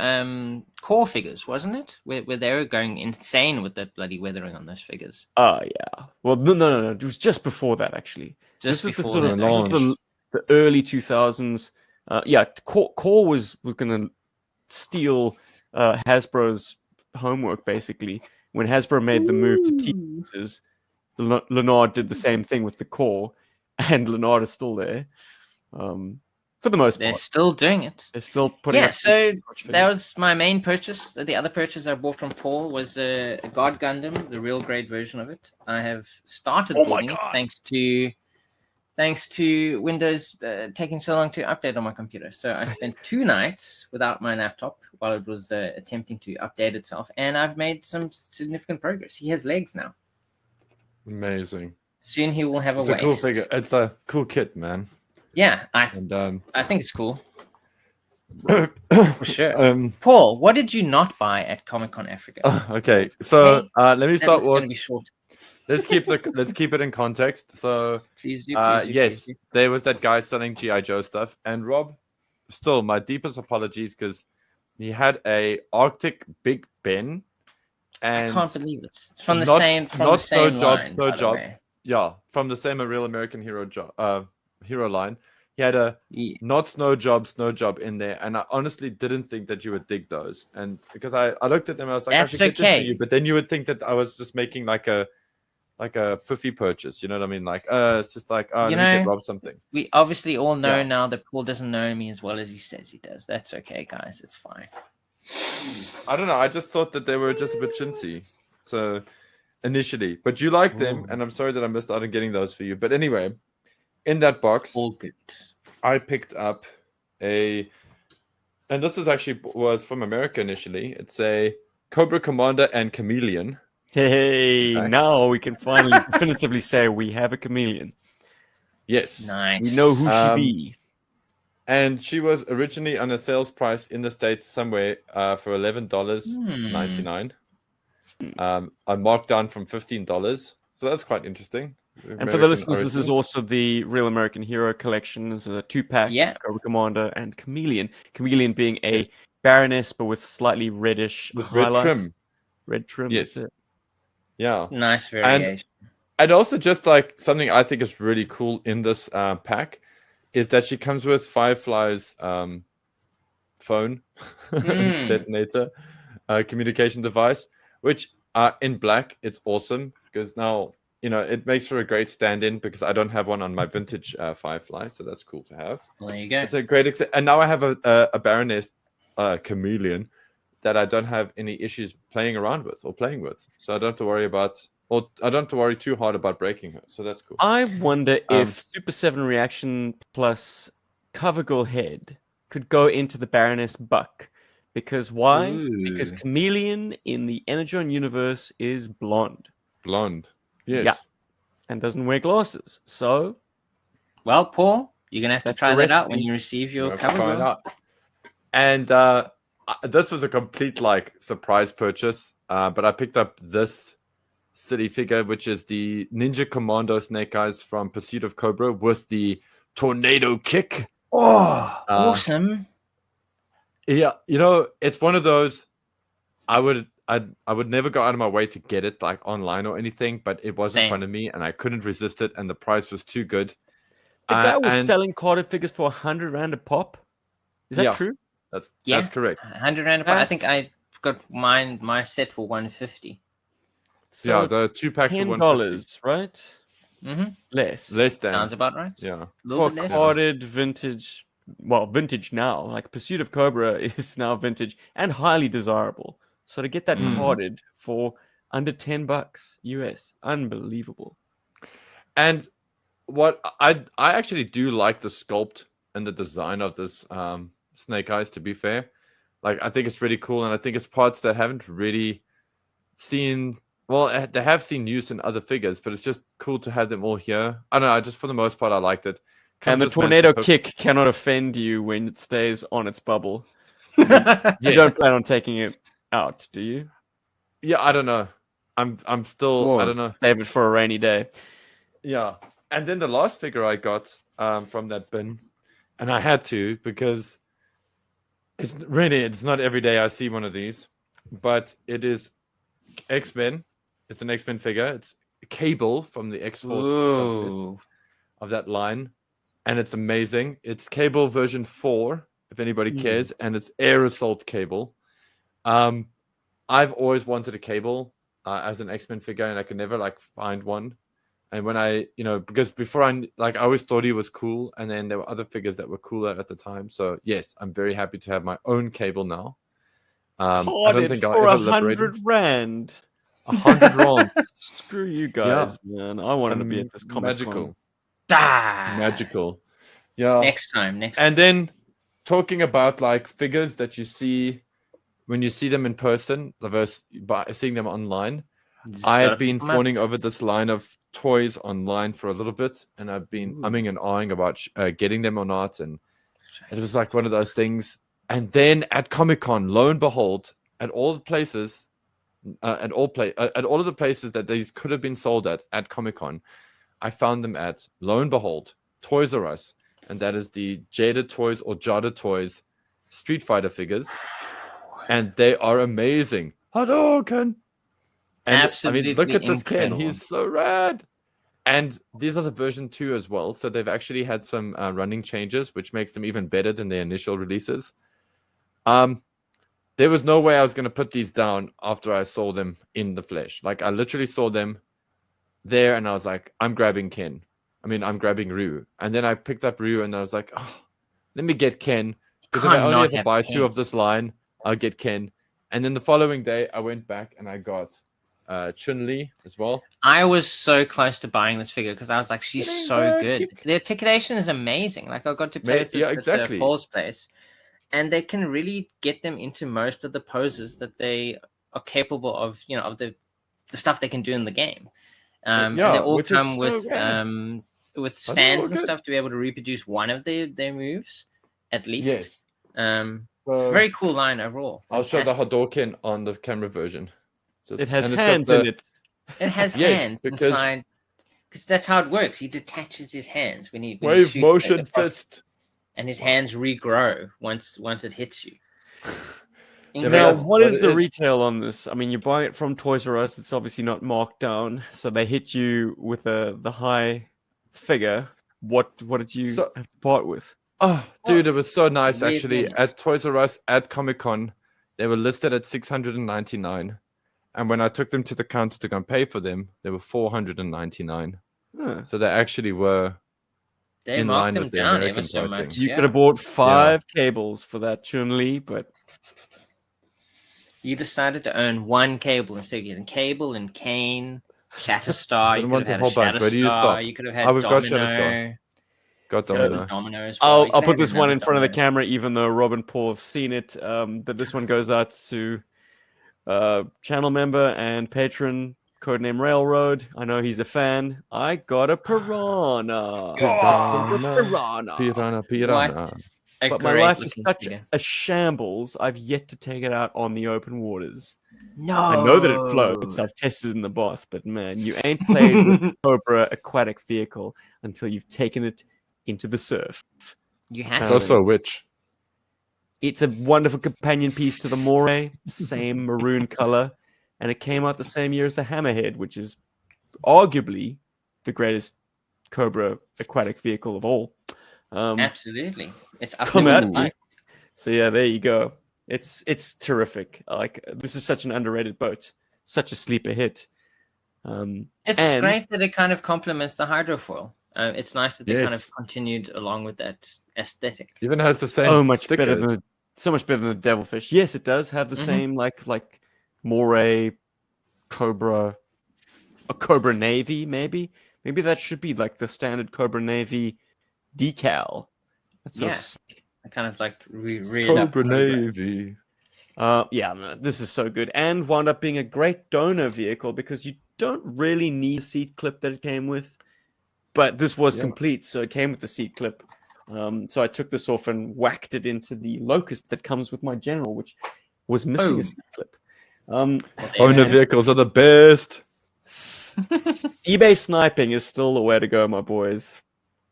core figures, wasn't it? Where they were going insane with that bloody weathering on those figures. Oh, yeah. Well, no. It was just before that, actually. This is the early 2000s. Core was going to steal Hasbro's homework, basically. When Hasbro made the move to teenagers, Leonard did the same thing with the core, and Leonard is still there. For the most part. They're still doing it. They're still putting up. So that was my main purchase. The other purchase I bought from Paul was a God Gundam, the real grade version of it. I have started building it thanks to Windows taking so long to update on my computer. So I spent 2 nights without my laptop while it was attempting to update itself, and I've made some significant progress. He has legs now. Amazing. Soon he will have a waist. It's a cool figure. It's a cool kit, man. Yeah, I think it's cool. For sure. Paul, what did you not buy at ComicCon Africa? Okay, so let me start with. Going to be short. Let's keep it in context. So please do. Yes, there was that guy selling GI Joe stuff, and Rob, still my deepest apologies because he had a Arctic Big Ben, and I can't believe it. From the same line. No job. Yeah, from the same A Real American Hero hero line. He had a not Snow Job in there, and I honestly didn't think that you would dig those. And because I looked at them, I was like, that's okay. You, but then you would think that I was just making like a puffy purchase. You know what I mean? Like, it's just like, let me get Rob something. We obviously all know now that Paul doesn't know me as well as he says he does. That's okay, guys. It's fine. I don't know. I just thought that they were just a bit chintzy. So initially, but you like them, and I'm sorry that I missed out on getting those for you. But anyway. In that box, all good. I picked up and this was from America initially. It's a Cobra Commander and Chameleon. Hey, now we can finally definitively say we have a chameleon. Yes. Nice. We know who she be. And she was originally on a sales price in the States somewhere for $11.99. I marked down from $15. So that's quite interesting. And for the listeners, this is also the Real American Hero collection. It's a 2-pack, Cobra Commander and Chameleon. Chameleon being a Baroness, but with slightly reddish with highlights. Red trim. Red trim, yes. That's it. Yeah. Nice variation. And also just like something I think is really cool in this pack is that she comes with Firefly's phone detonator communication device, which in black, it's awesome because now... it makes for a great stand-in because I don't have one on my vintage Firefly, so that's cool to have. Well, there you go. It's a great, and now I have a Baroness Chameleon that I don't have any issues playing around with or playing with, so I don't have to worry too hard about breaking her. So that's cool. I wonder if Super7 ReAction plus CoverGirl Head could go into the Baroness Buck, because why? Ooh. Because Chameleon in the Energon Universe is blonde. Blonde. Yes. Yeah. And doesn't wear glasses. So, well, Paul, you're gonna have to try that out when you receive your cover. And this was a complete surprise purchase. But I picked up this city figure, which is the Ninja Commando Snake Eyes from Pursuit of Cobra with the tornado kick. Oh, awesome! Yeah, it's one of those. I would never go out of my way to get it online or anything, but it was in front of me and I couldn't resist it, and the price was too good. The guy was selling carded figures for 100 Rand a pop. Is that true? That's correct. 100 Rand a pop. I think I got my set for 150. So the 2-packs for $10, right? Mm-hmm. Less than. Sounds about right. Yeah. For carded vintage, vintage now, Pursuit of Cobra is now vintage and highly desirable. So to get that carded for under $10 US, unbelievable. And what I actually do like the sculpt and the design of this Snake Eyes, to be fair. I think it's really cool, and I think it's parts that haven't really seen... Well, they have seen use in other figures, but it's just cool to have them all here. I don't know, just for the most part, I liked it. And the tornado kick cannot offend you when it stays on its bubble. You don't plan on taking it out, do you? Yeah, I don't know. I'm still I don't know. Save it for a rainy day. Yeah. And then the last figure I got from that bin, and I had to because it's not every day I see one of these, but it is X-Men. It's an X-Men figure. It's Cable from the X-Force of that line, and it's amazing. It's Cable version 4 if anybody cares, and it's air assault cable. I've always wanted a cable as an X-Men figure, and I could never like find one. And when I, because before I always thought he was cool, and then there were other figures that were cooler at the time. So yes, I'm very happy to have my own cable now. I don't think I'll ever liberate him. 100 rand. 100 rand. Screw you guys, man. I wanted to be at this ComicCon. Magical. Yeah. Next time. And then talking about like figures that you see when you see them in person versus seeing them online. I have been fawning over this line of toys online for a little bit, and I've been umming and ahhing about getting them or not, and it was like one of those things. And then at Comic-Con, lo and behold, at all the places, at all of the places that these could have been sold at Comic-Con, I found them at, lo and behold, Toys R Us, and that is the Jada Toys or Jada Toys Street Fighter figures, and they are amazing. Hadouken! And absolutely, look at this kid. He's so rad. And these are the version 2 as well. So they've actually had some running changes, which makes them even better than their initial releases. There was no way I was going to put these down after I saw them in the flesh. Like, I literally saw them there, and I was like, I'm grabbing Ryu. And then I picked up Ryu, and I was like, oh, let me get Ken. Because if I only have to buy 2 of this line, I'll get Ken. And then the following day, I went back, and I got Chun-Li as well. I was so close to buying this figure because I was like, she's so good. The articulation is amazing. Like, I got to play with at Paul's place, and they can really get them into most of the poses that they are capable of, of the stuff they can do in the game. And they all come with stands and stuff to be able to reproduce one of their moves at least. Yes. Very cool line overall. I'll show the Hadouken on the camera version. It has hands in it. It has hands inside, because that's how it works. He detaches his hands when he wave motion fist, and his hands regrow once it hits you. Now, what is the retail on this? I mean, you're buying it from Toys R Us. It's obviously not marked down, so they hit you with the high figure. What did you have to part with? Oh, dude, it was so nice actually. At Toys R Us at Comic-Con, they were listed at $699. And when I took them to the counter to go and pay for them, they were $499. So they actually were in line with the American pricing. Much. You could have bought 5 cables for that Chun-Li, but you decided to own 1 cable instead of getting Cable and Kane, Shatterstar. You could have had Shatterstar. You could have had Domino. Got Domino. I'll put this one in front of the camera, even though Rob and Paul have seen it. But this one goes out to channel member and patron, codename Railroad. I know he's a fan. I got a piranha. Piranha. But my life is such a shambles. I've yet to take it out on the open waters. No, I know that it floats. I've tested it in the bath, but man, you ain't played with a Cobra aquatic vehicle until you've taken it into the surf. You have to. It's also a witch. It's a wonderful companion piece to the Moray, same maroon color, and it came out the same year as the Hammerhead, which is arguably the greatest Cobra aquatic vehicle of all. Absolutely, it's up there. So yeah, there you go. It's terrific. Like, this is such an underrated boat, such a sleeper hit. It's great that it kind of complements the hydrofoil. It's nice that they kind of continued along with that aesthetic. Even has the same. So much better than the Devilfish. Yes, it does have the same like Moray, Cobra, a Cobra Navy maybe. Maybe that should be like the standard Cobra Navy decal. That's so sick. I kind of like Cobra Navy. This is so good, and wound up being a great donor vehicle because you don't really need a seat clip that it came with, but this was complete, so it came with the seat clip. So I took this off and whacked it into the Locust that comes with my General, which was missing a seat clip. Owner vehicles are the best. eBay sniping is still the way to go, my boys.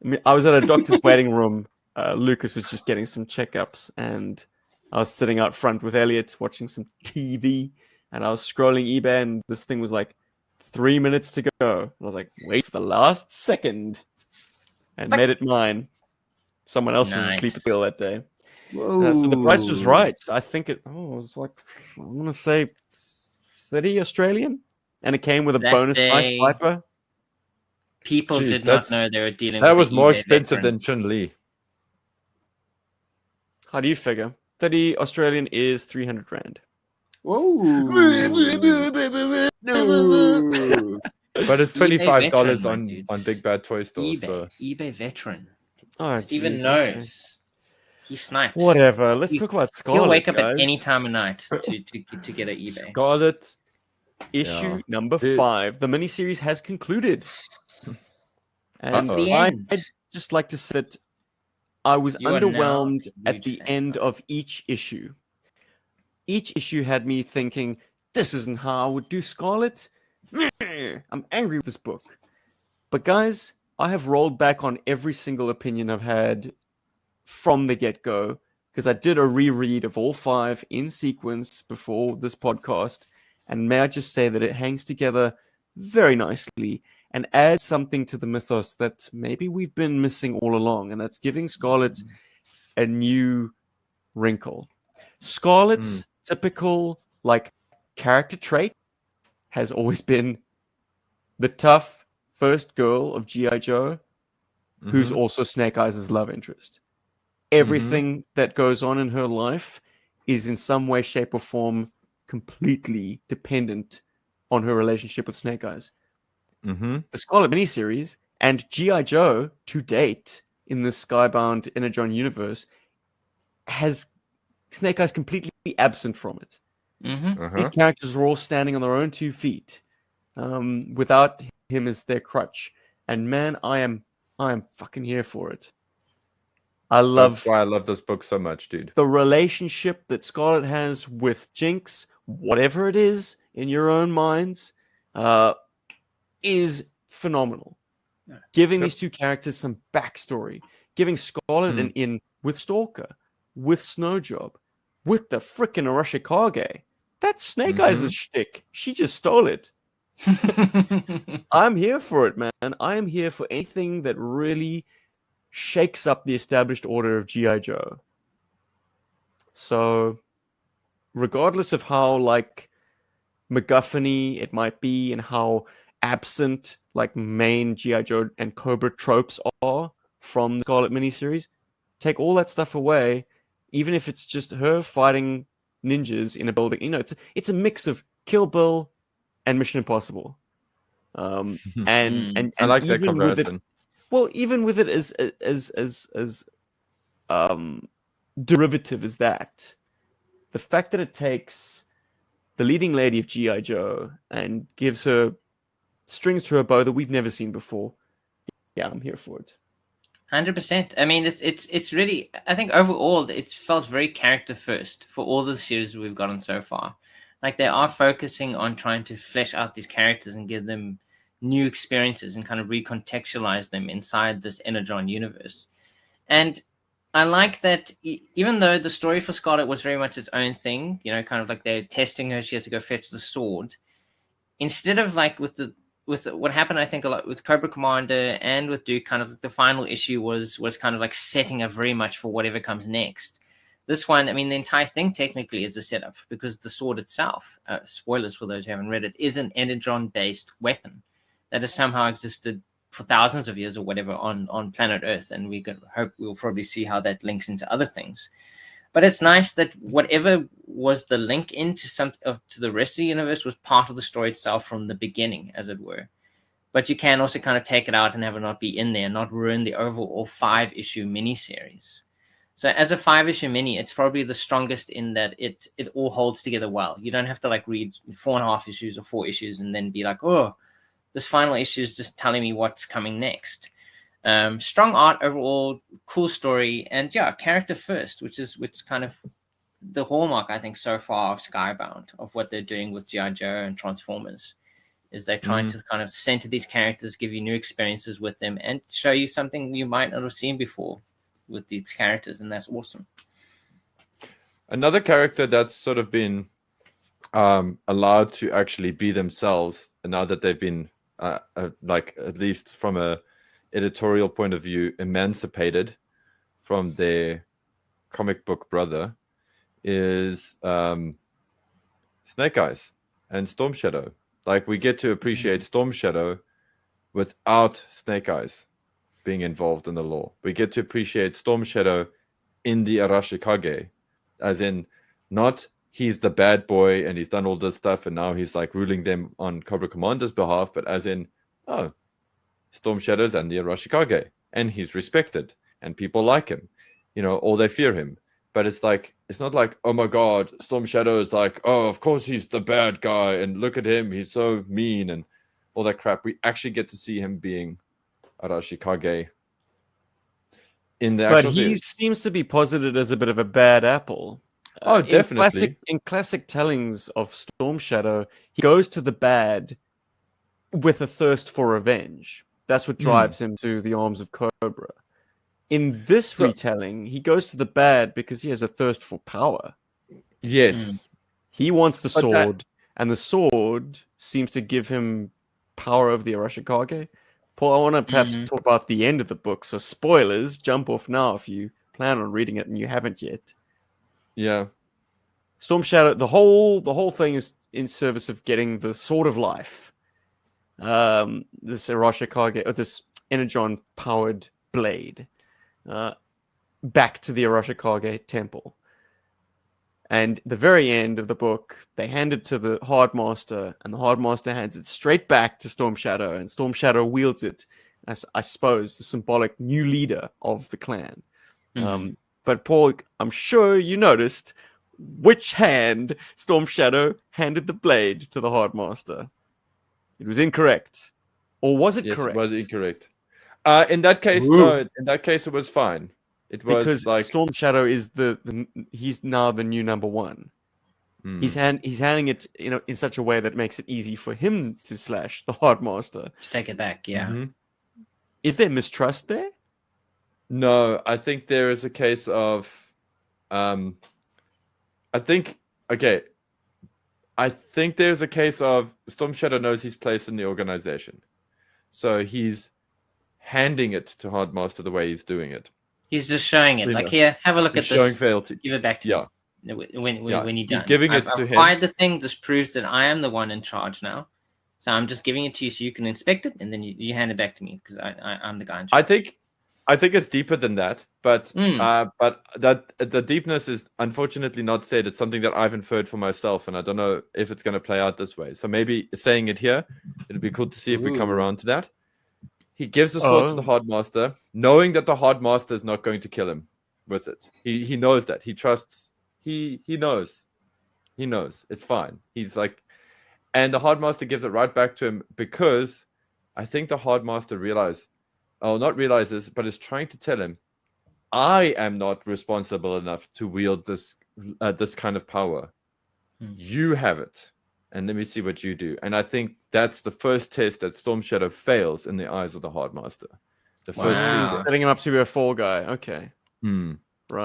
I mean, I was at a doctor's waiting room. Lucas was just getting some checkups, and I was sitting out front with Elliot watching some TV, and I was scrolling eBay, and this thing was like 3 minutes to go. And I was like, wait for the last second, and made it mine. Someone else was asleep at the wheel that day. So the price was right. I think it was like, I'm going to say 30 Australian. And it came with a bonus price Viper. People did not know they were dealing with that was more eBay expensive veteran. than Chun-Li. How do you figure? 30 Australian is 300 Rand. Whoa. No. But it's $25 on Big Bad Toy Store. eBay veteran. Oh, Steven knows. Okay. He snipes. Whatever. Let's talk about Scarlet. He'll wake up guys. at any time of night to get an eBay. Scarlet. Issue number 5. The miniseries has concluded. And I'd just like to say that I was underwhelmed at the end of each issue. Each issue had me thinking, this isn't how I would do Scarlet. I'm angry with this book. But guys, I have rolled back on every single opinion I've had from the get-go, because I did a reread of all 5 in sequence before this podcast. And may I just say that it hangs together very nicely and adds something to the mythos that maybe we've been missing all along, and that's giving Scarlet a new wrinkle. Scarlet's typical character trait has always been the tough first girl of GI Joe, who's also Snake Eyes' love interest. Everything that goes on in her life is in some way, shape, or form completely dependent on her relationship with Snake Eyes. The Scarlet miniseries and GI Joe to date in the Skybound Energon Universe has Snake Eyes completely absent from it. These characters are all standing on their own 2 feet, without him as their crutch. And man, I am fucking here for it. That's why I love this book so much, dude. The relationship that Scarlet has with Jinx, whatever it is in your own minds, is phenomenal. Giving these 2 characters some backstory, giving Scarlet an in with Stalker, with Snowjob, with the frickin' Arashikage. That's Snake Eyes' shtick. She just stole it. I'm here for it, man. I am here for anything that really shakes up the established order of G.I. Joe. So, regardless of how, MacGuffin-y it might be and how absent, main G.I. Joe and Cobra tropes are from the Scarlet miniseries, take all that stuff away, even if it's just her fighting ninjas in a building. It's a mix of Kill Bill and Mission Impossible. And I like that comparison. Even with it as derivative as that, the fact that it takes the leading lady of G.I. Joe and gives her strings to her bow that we've never seen before, yeah, I'm here for it. 100%. I mean, it's really, I think overall it's felt very character first for all the series we've gotten so far. They are focusing on trying to flesh out these characters and give them new experiences and kind of recontextualize them inside this Energon universe. And I like that even though the story for Scarlet was very much its own thing, kind of they're testing her, she has to go fetch the sword. Instead of with what happened, I think a lot with Cobra Commander and with Duke, kind of the final issue was kind of setting up very much for whatever comes next. This one, I mean, the entire thing technically is a setup because the sword itself, spoilers for those who haven't read it, is an Energon-based weapon that has somehow existed for thousands of years or whatever on planet Earth, and we can hope we'll probably see how that links into other things. But it's nice that whatever was the link into to the rest of the universe was part of the story itself from the beginning, as it were. But you can also kind of take it out and have it not be in there, and not ruin the overall 5-issue miniseries. So as a 5-issue mini, it's probably the strongest in that it all holds together well. You don't have to read 4.5 issues or 4 issues and then be like, oh, this final issue is just telling me what's coming next. Strong art overall, cool story, and yeah, character first, which kind of the hallmark, I think, so far of Skybound, of what they're doing with G.I. Joe and Transformers, is they're trying to kind of center these characters, give you new experiences with them, and show you something you might not have seen before with these characters, and that's awesome. Another character that's sort of been allowed to actually be themselves, and now that they've been at least from a editorial point of view, emancipated from their comic book brother is Snake Eyes and Storm Shadow. Like, we get to appreciate Storm Shadow without Snake Eyes being involved in the lore. We get to appreciate Storm Shadow in the Arashikage, as in, not he's the bad boy and he's done all this stuff and now he's like ruling them on Cobra Commander's behalf, but as in, oh, Storm Shadow's and the Arashikage, and he's respected and people like him, or they fear him. But it's not like, oh my god, Storm Shadow is like, oh, of course he's the bad guy and look at him, he's so mean and all that crap. We actually get to see him being Arashikage in the But he seems to be posited as a bit of a bad apple. Oh, definitely. In classic tellings of Storm Shadow, he goes to the bad with a thirst for revenge. That's what drives him to the arms of Cobra. In this retelling, he goes to the bad because he has a thirst for power. Yes. He wants the sword, and the sword seems to give him power over the Arashikage. Paul, I want to perhaps talk about the end of the book, so spoilers, jump off now if you plan on reading it and you haven't yet. Yeah. Storm Shadow, the whole thing is in service of getting the Sword of Life. This Arashikage, or this Energon-powered blade, back to the Arashikage temple. And the very end of the book, they hand it to the Hardmaster, and the Hardmaster hands it straight back to Storm Shadow, and Storm Shadow wields it as, I suppose, the symbolic new leader of the clan. But Paul, I'm sure you noticed which hand Storm Shadow handed the blade to the Hardmaster. It was incorrect. Or was it correct? Yes, it was incorrect. In that case, no. In that case, it was fine. It was because like Storm Shadow is he's now the new number one. He's handing it, in such a way that makes it easy for him to slash the Hardmaster. To take it back, yeah. Is there mistrust there? No, I think there is a case of, I think there's a case of Storm Shadow knows his place in the organization. So he's handing it to Hardmaster the way he's doing it. He's just showing it. Like, here, have a look at this. Showing fealty. Give it back to me. When you're done. He's giving it to him. I've acquired the thing. This proves that I am the one in charge now. So I'm just giving it to you so you can inspect it, and then you hand it back to me because I'm the guy in charge. I think it's deeper than that, but that the deepness is unfortunately not said. It's something that I've inferred for myself, and I don't know if it's going to play out this way. So maybe saying it here, it'd be cool to see if we come around to that. He gives the sword to the Hardmaster, knowing that the Hardmaster is not going to kill him with it. He knows that. He trusts. He knows. He knows. It's fine. He's like, and the Hardmaster gives it right back to him because I think the Hardmaster not realizes, but is trying to tell him, I am not responsible enough to wield this kind of power. You have it. And let me see what you do. And I think that's the first test that Storm Shadow fails in the eyes of the Hardmaster. The first teaser. Setting him up to be a fall guy. Okay. Right.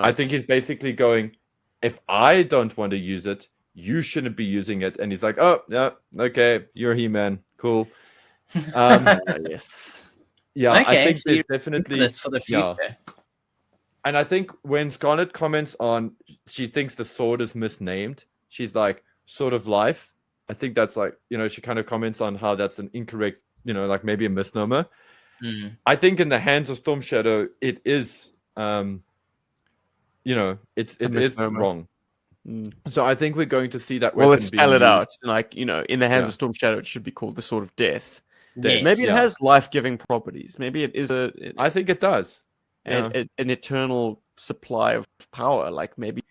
I think he's basically going, if I don't want to use it, you shouldn't be using it. And he's like, oh, yeah, okay, you're He-Man. Cool. Yes. Yeah, okay, I think so there's definitely... For the future. Yeah. And I think when Scarlet comments on, she thinks the sword is misnamed, she's like, Sword of Life. I think that's like, she kind of comments on how that's an incorrect, like maybe a misnomer. I think in the hands of Storm Shadow, it is, it is wrong. So I think we're going to see that. Well, let's spell it out. Like, in the hands of Storm Shadow, it should be called the Sword of Death. Yes. Maybe it has life-giving properties. Maybe it is I think it does. An eternal supply of power. Like maybe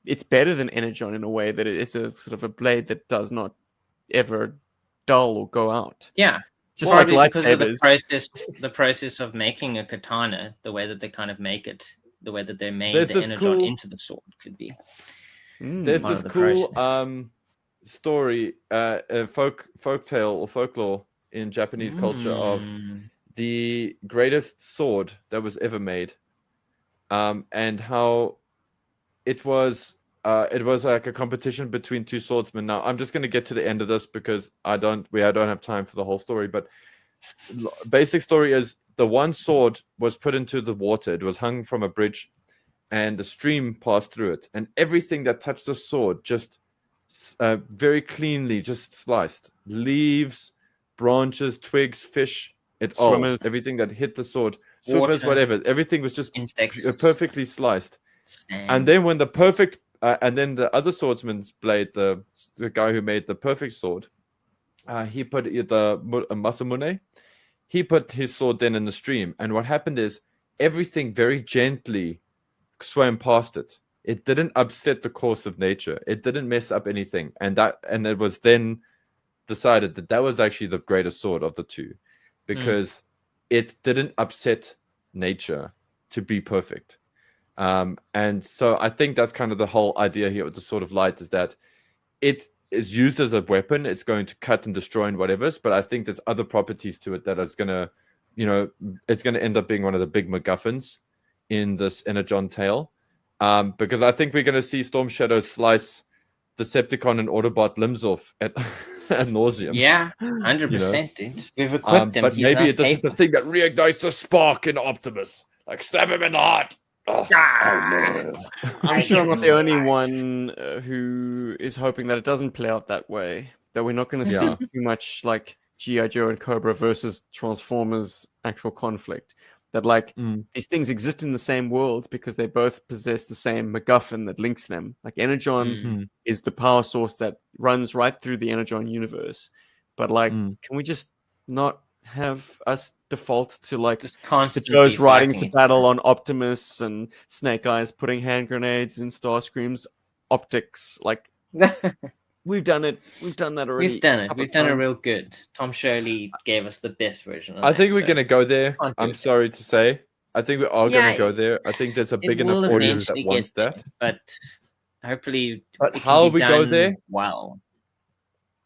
it's better than Energon in a way that it is a sort of a blade that does not ever dull or go out. Yeah. Just like because of the process of making a katana, the way that they kind of make it, the way that they made the Energon into the sword could be. There's this cool story, folk tale or folklore in Japanese culture of the greatest sword that was ever made, and how it was like a competition between two swordsmen. Now I'm just going to get to the end of this because I don't have time for the whole story, but basic story is the one sword was put into the water. It was hung from a bridge, and the stream passed through it, and everything that touched the sword just very cleanly just sliced. Leaves, branches, twigs, fish, everything that hit the sword, swimmers, whatever, everything was just perfectly sliced. And then when and then the other swordsman's blade, the guy who made the perfect sword, he put the Masamune, he put his sword then in the stream, and what happened is everything very gently swam past it. It didn't upset the course of nature. It didn't mess up anything, and it was then decided that was actually the greatest sword of the two, because it didn't upset nature to be perfect. And so I think that's kind of the whole idea here with the Sword of Light, is that it is used as a weapon. It's going to cut and destroy and whatever, but I think there's other properties to it that is going to, it's going to end up being one of the big MacGuffins in this Energon tale. Because I think we're going to see Storm Shadow slice Decepticon and Autobot limbs off at nauseum. Yeah, 100%, dude. We've equipped him. But maybe this is the thing that reignites the spark in Optimus. Like, stab him in the heart. I'm sure I'm not the only one who is hoping that it doesn't play out that way. That we're not going to see too much like GI Joe and Cobra versus Transformers actual conflict. That these things exist in the same world because they both possess the same MacGuffin that links them. Like Energon is the power source that runs right through the Energon universe. But can we just not have us default to the Joes riding to battle on Optimus and Snake Eyes putting hand grenades in Starscream's optics? We've done it. We've done that already. We've done it. We've done it real good. Tom Shirley gave us the best version of I think we're going to go there. I'm sorry to say. I think we are going to go there. I think there's a big enough audience that wants that. But hopefully, but how we go there? Well,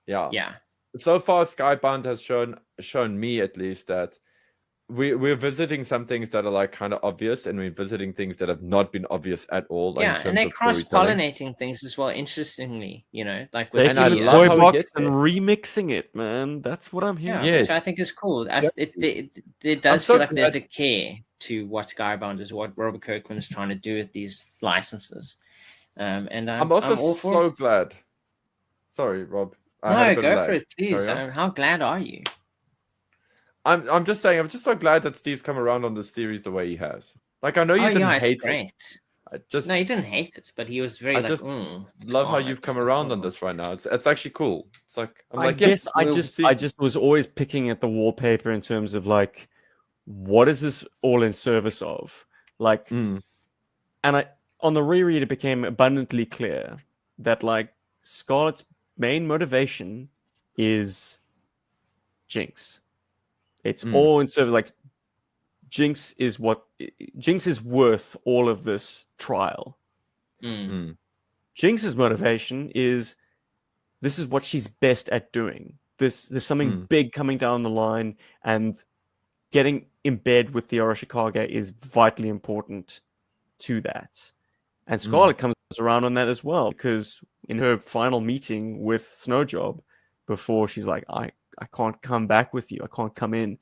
yeah. So far, Skybound has shown me at least that we're visiting some things that are kind of obvious, and we're visiting things that have not been obvious at all. And they're cross-pollinating things as well. Interestingly, like with Toy Box and remixing it, man. That's what I'm hearing. Which I think is cool. It does feel like there's a care to what Skybound is, what Robert Kirkman is trying to do with these licenses. And I'm also all for so it. glad. Sorry, Rob. No, go for it, please. How glad are you? I'm just saying, I'm just so glad that Steve's come around on this series the way he has. I know you didn't hate it. No, he didn't hate it, but he was very love how you've come around on this right now. It's actually cool. It's I just was always picking at the wallpaper in terms of what is this all in service of? And on the reread it became abundantly clear that Scarlet's main motivation is Jinx. It's all in service. Jinx is worth all of this trial. Jinx's motivation is this is what she's best at doing. There's something big coming down the line, and getting in bed with the Oroshikage is vitally important to that. And Scarlet comes around on that as well, because in her final meeting with Snowjob, before she's like, I can't come back with you. I can't come in.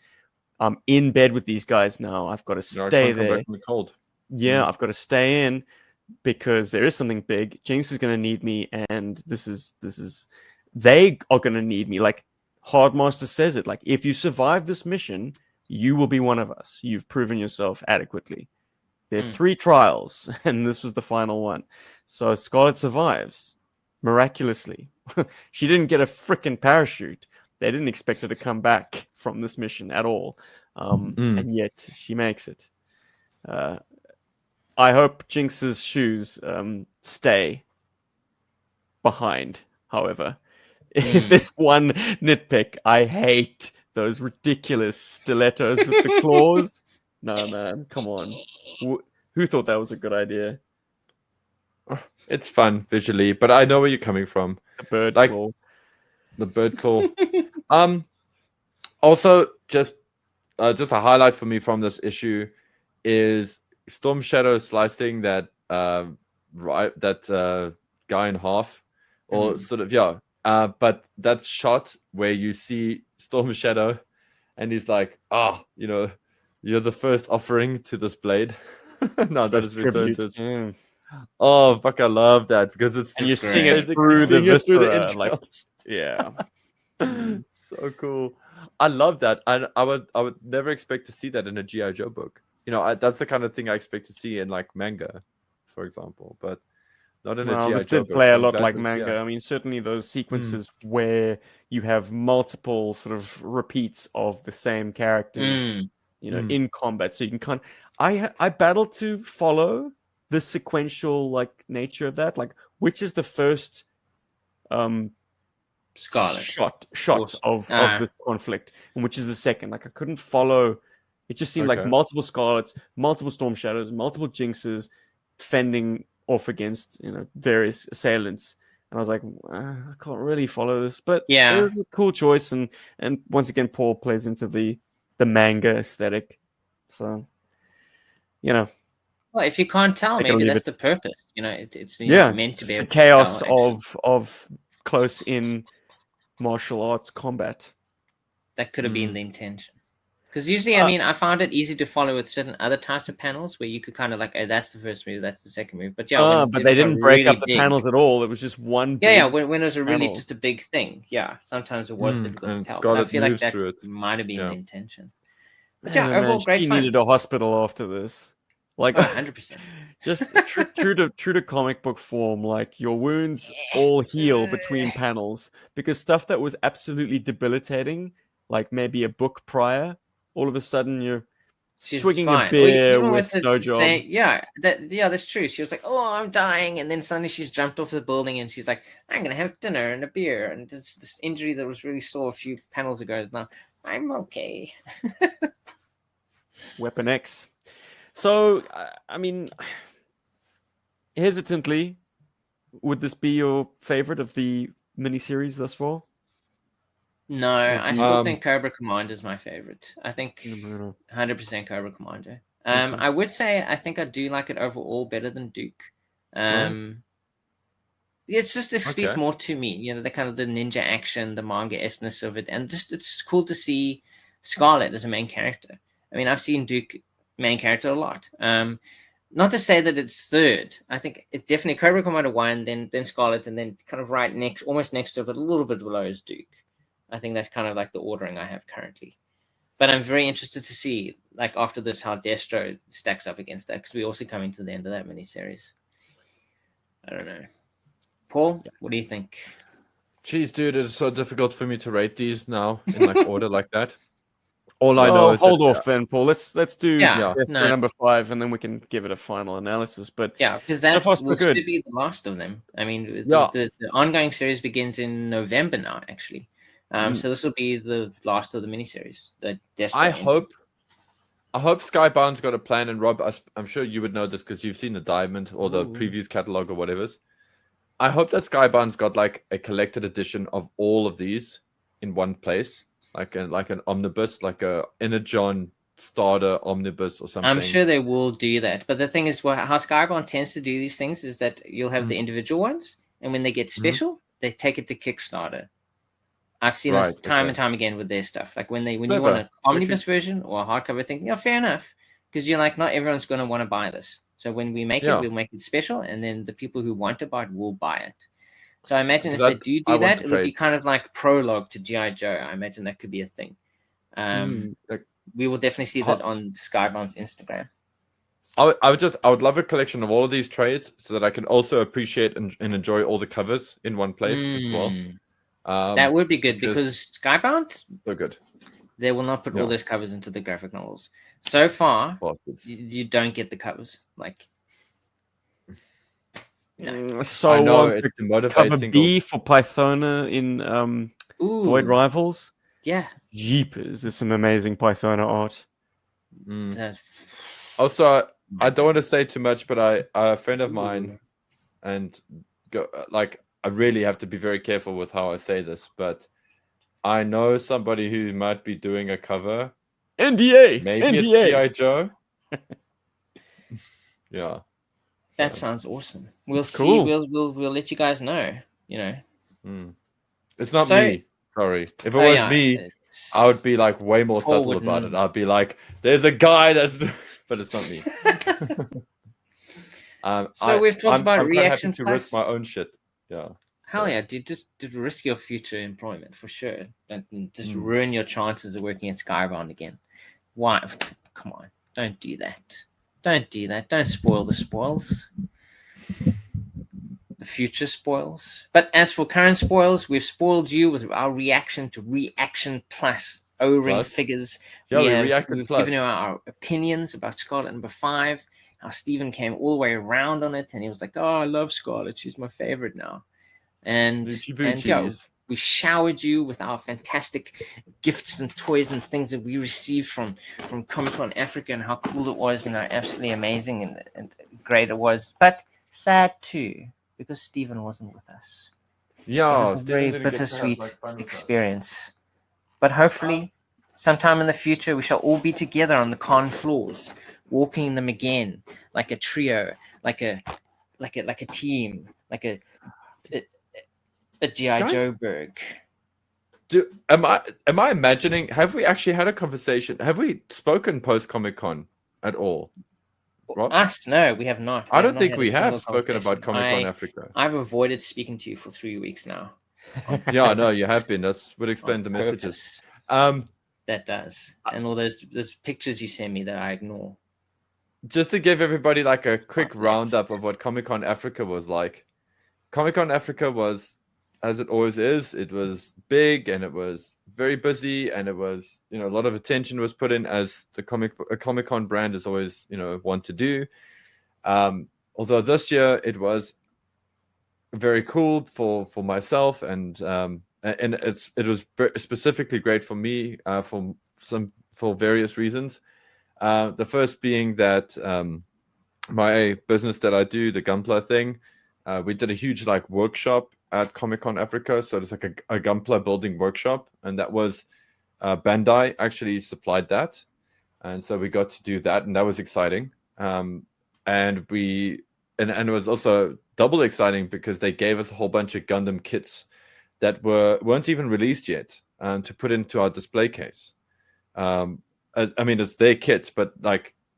I'm in bed with these guys now. I've got to stay there. Come back from the cold. Yeah, I've got to stay in because there is something big. Jinx is going to need me, and they are going to need me. Hardmaster says it. If you survive this mission, you will be one of us. You've proven yourself adequately. There are 3 trials, and this was the final one. So Scarlet survives miraculously. She didn't get a freaking parachute. They didn't expect her to come back from this mission at all. And yet she makes it. I hope Jinx's shoes stay behind, however. If there's one nitpick, I hate those ridiculous stilettos with the claws. No, man, come on. Who thought that was a good idea? It's fun visually, but I know where you're coming from. The bird claw. The bird claw. Also, just a highlight for me from this issue is Storm Shadow slicing that guy in half, or sort of but that shot where you see Storm Shadow, and he's like, you're the first offering to this blade. No, that is tribute. returned to. Oh fuck! I love that because it's and you're seeing great. it through the viscera, entrails. like yeah. So cool. I love that. I would never expect to see that in a GI Joe book. You know, that's the kind of thing I expect to see in like manga, for example, but not in a Well, GI this Joe did book. play So a I'm lot glad like to see manga. that. I mean, certainly those sequences where you have multiple sort of repeats of the same characters, in combat. So you can I battled to follow the sequential like nature of that. Like, which is the first Scarlet shot of this conflict, and which is the second. Like, I couldn't follow. It just seemed like multiple Scarlets, multiple Storm Shadows, multiple Jinxes fending off against various assailants, and I was like, I can't really follow this, but it was a cool choice, and once again, Paul plays into the manga aesthetic, so well, if you can't tell, maybe that's the purpose. It's meant to be the chaos of close in martial arts combat. That could have been the intention. Because usually, I mean, I found it easy to follow with certain other types of panels where you could kind of like, oh, that's the first move, that's the second move. But but they didn't break up the panels at all. It was just one. When it was really just a big thing. Yeah, sometimes it was difficult to tell. But I feel like that might have been the intention. But overall, great fun. She needed a hospital after this. Like 100%. Just true to comic book form. Like, your wounds all heal between panels, because stuff that was absolutely debilitating, like maybe a book prior, all of a sudden you're swigging a beer with no job. That's true. She was like, "Oh, I'm dying," and then suddenly she's jumped off the building and she's like, "I'm gonna have dinner and a beer." And this injury that was really sore a few panels ago is now I'm okay. Weapon X. So, I mean, hesitantly, would this be your favorite of the miniseries thus far? No, I still think Cobra Commander is my favorite. I think 100% Cobra Commander. I would say I think I do like it overall better than Duke. It's just it speaks more to me. The kind of the ninja action, the manga-esseness of it, and just it's cool to see Scarlet as a main character. I mean, I've seen Duke main character a lot. Not to say that it's third. I think it's definitely Cobra Commander 1, then Scarlet, and then kind of almost next to it, but a little bit below is Duke. I think that's kind of like the ordering I have currently. But I'm very interested to see, like, after this, how Destro stacks up against that, because we're also coming to the end of that miniseries. I don't know. Paul, what do you think? Jeez, dude, it's so difficult for me to rate these now in like order like that. All I know is hold off then, Paul. Let's do Destro number 5, and then we can give it a final analysis. But because that should be the last of them. I mean, the ongoing series begins in November now, actually. So this will be the last of the miniseries. I hope Skybound's got a plan, and Rob, I'm sure you would know this because you've seen the Diamond or the previews catalog or whatever's. I hope that Skybound's got like a collected edition of all of these in one place, like an omnibus, like a Energon starter omnibus or something. I'm sure they will do that. But the thing is, how Skybound tends to do these things is that you'll have the individual ones, and when they get special, they take it to Kickstarter. I've seen this time and time again with their stuff. Like when you want an omnibus version or a hardcover thing, fair enough. Because you're like, not everyone's going to want to buy this. So when we make it, we'll make it special. And then the people who want to buy it will buy it. So I imagine if they do that, it would be kind of like prologue to GI Joe. I imagine that could be a thing. We will definitely see that on Skybound's Instagram. I would love a collection of all of these trades so that I can also appreciate and enjoy all the covers in one place as well. That would be good because Skybound, so good. They will not put all those covers into the graphic novels. So far, you don't get the covers. Like, so I know it's to motivate cover B for Pythona in Void Rivals. Yeah, jeepers! There's some amazing Pythona art. Also, I don't want to say too much, but a friend of mine, and I really have to be very careful with how I say this, but I know somebody who might be doing a cover. NDA. Maybe NDA. It's GI Joe. Yeah. That sounds awesome. We'll see. We'll let you guys know. It's not me. Sorry. If it was me, I would be like way more subtle about it. I'd be like, "There's a guy that's," but it's not me. So we've talked about I'm quite happy ReAction to Plus. risk my own shit. Yeah. Hell yeah, dude! Just risk your future employment for sure. Don't just ruin your chances of working at Skybound again. Why? Come on, don't do that. Don't do that. Don't spoil the spoils. The future spoils. But as for current spoils, we've spoiled you with our reaction to ReAction Plus O-ring figures. Yeah, We've given you our opinions about Scarlet #5. How Stephen came all the way around on it, and he was like, "Oh, I love Scarlet. She's my favorite now." And yeah, we showered you with our fantastic gifts and toys and things that we received from ComicCon Africa, and how cool it was, and how absolutely amazing and great it was. But sad too, because Stephen wasn't with us. Yeah, it was a very bittersweet experience. But hopefully, sometime in the future, we shall all be together on the con floors, walking them again, like a trio, like a team, like a GI Joburg. Am I imagining? Have we actually had a conversation? Have we spoken post ComicCon at all? Rob? Us? No, we have not. I don't think we have spoken about ComicCon Africa. I've avoided speaking to you for 3 weeks now. Yeah, I know you have been. That would explain the messages. That does, and all those pictures you send me that I ignore. Just to give everybody like a quick roundup of what ComicCon Africa was like. ComicCon Africa was, as it always is, it was big and it was very busy, and it was, a lot of attention was put in, as a Comic-Con brand is always, want to do. Although this year it was very cool for myself, and it was specifically great for me for various reasons. The first being that my business that I do, the Gunpla thing, we did a huge workshop at ComicCon Africa. So it's like a Gunpla building workshop, and that was Bandai actually supplied that, and so we got to do that, and that was exciting. And it was also double exciting because they gave us a whole bunch of Gundam kits that weren't even released yet to put into our display case. I mean, it's their kits, but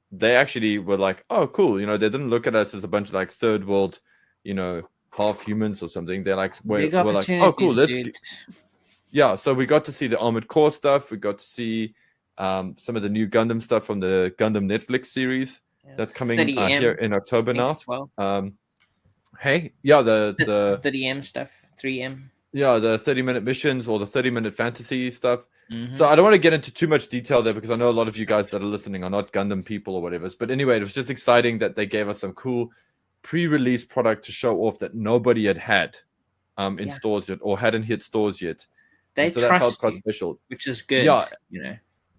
they actually were like, oh, cool. They didn't look at us as a bunch of third world, half humans or something. They're we're like, oh, cool. Yeah. So we got to see the Armored Core stuff. We got to see some of the new Gundam stuff from the Gundam Netflix series that's coming here in October now. Well. Hey, yeah, the 30M stuff, 3M. Yeah, the 30-minute missions or the 30-minute fantasy stuff. Mm-hmm. So I don't want to get into too much detail there because I know a lot of you guys that are listening are not Gundam people or whatever. But anyway, it was just exciting that they gave us some cool pre-release product to show off that nobody had in stores yet or hadn't hit stores yet. They so trust that felt quite you, special, which is good. Yeah,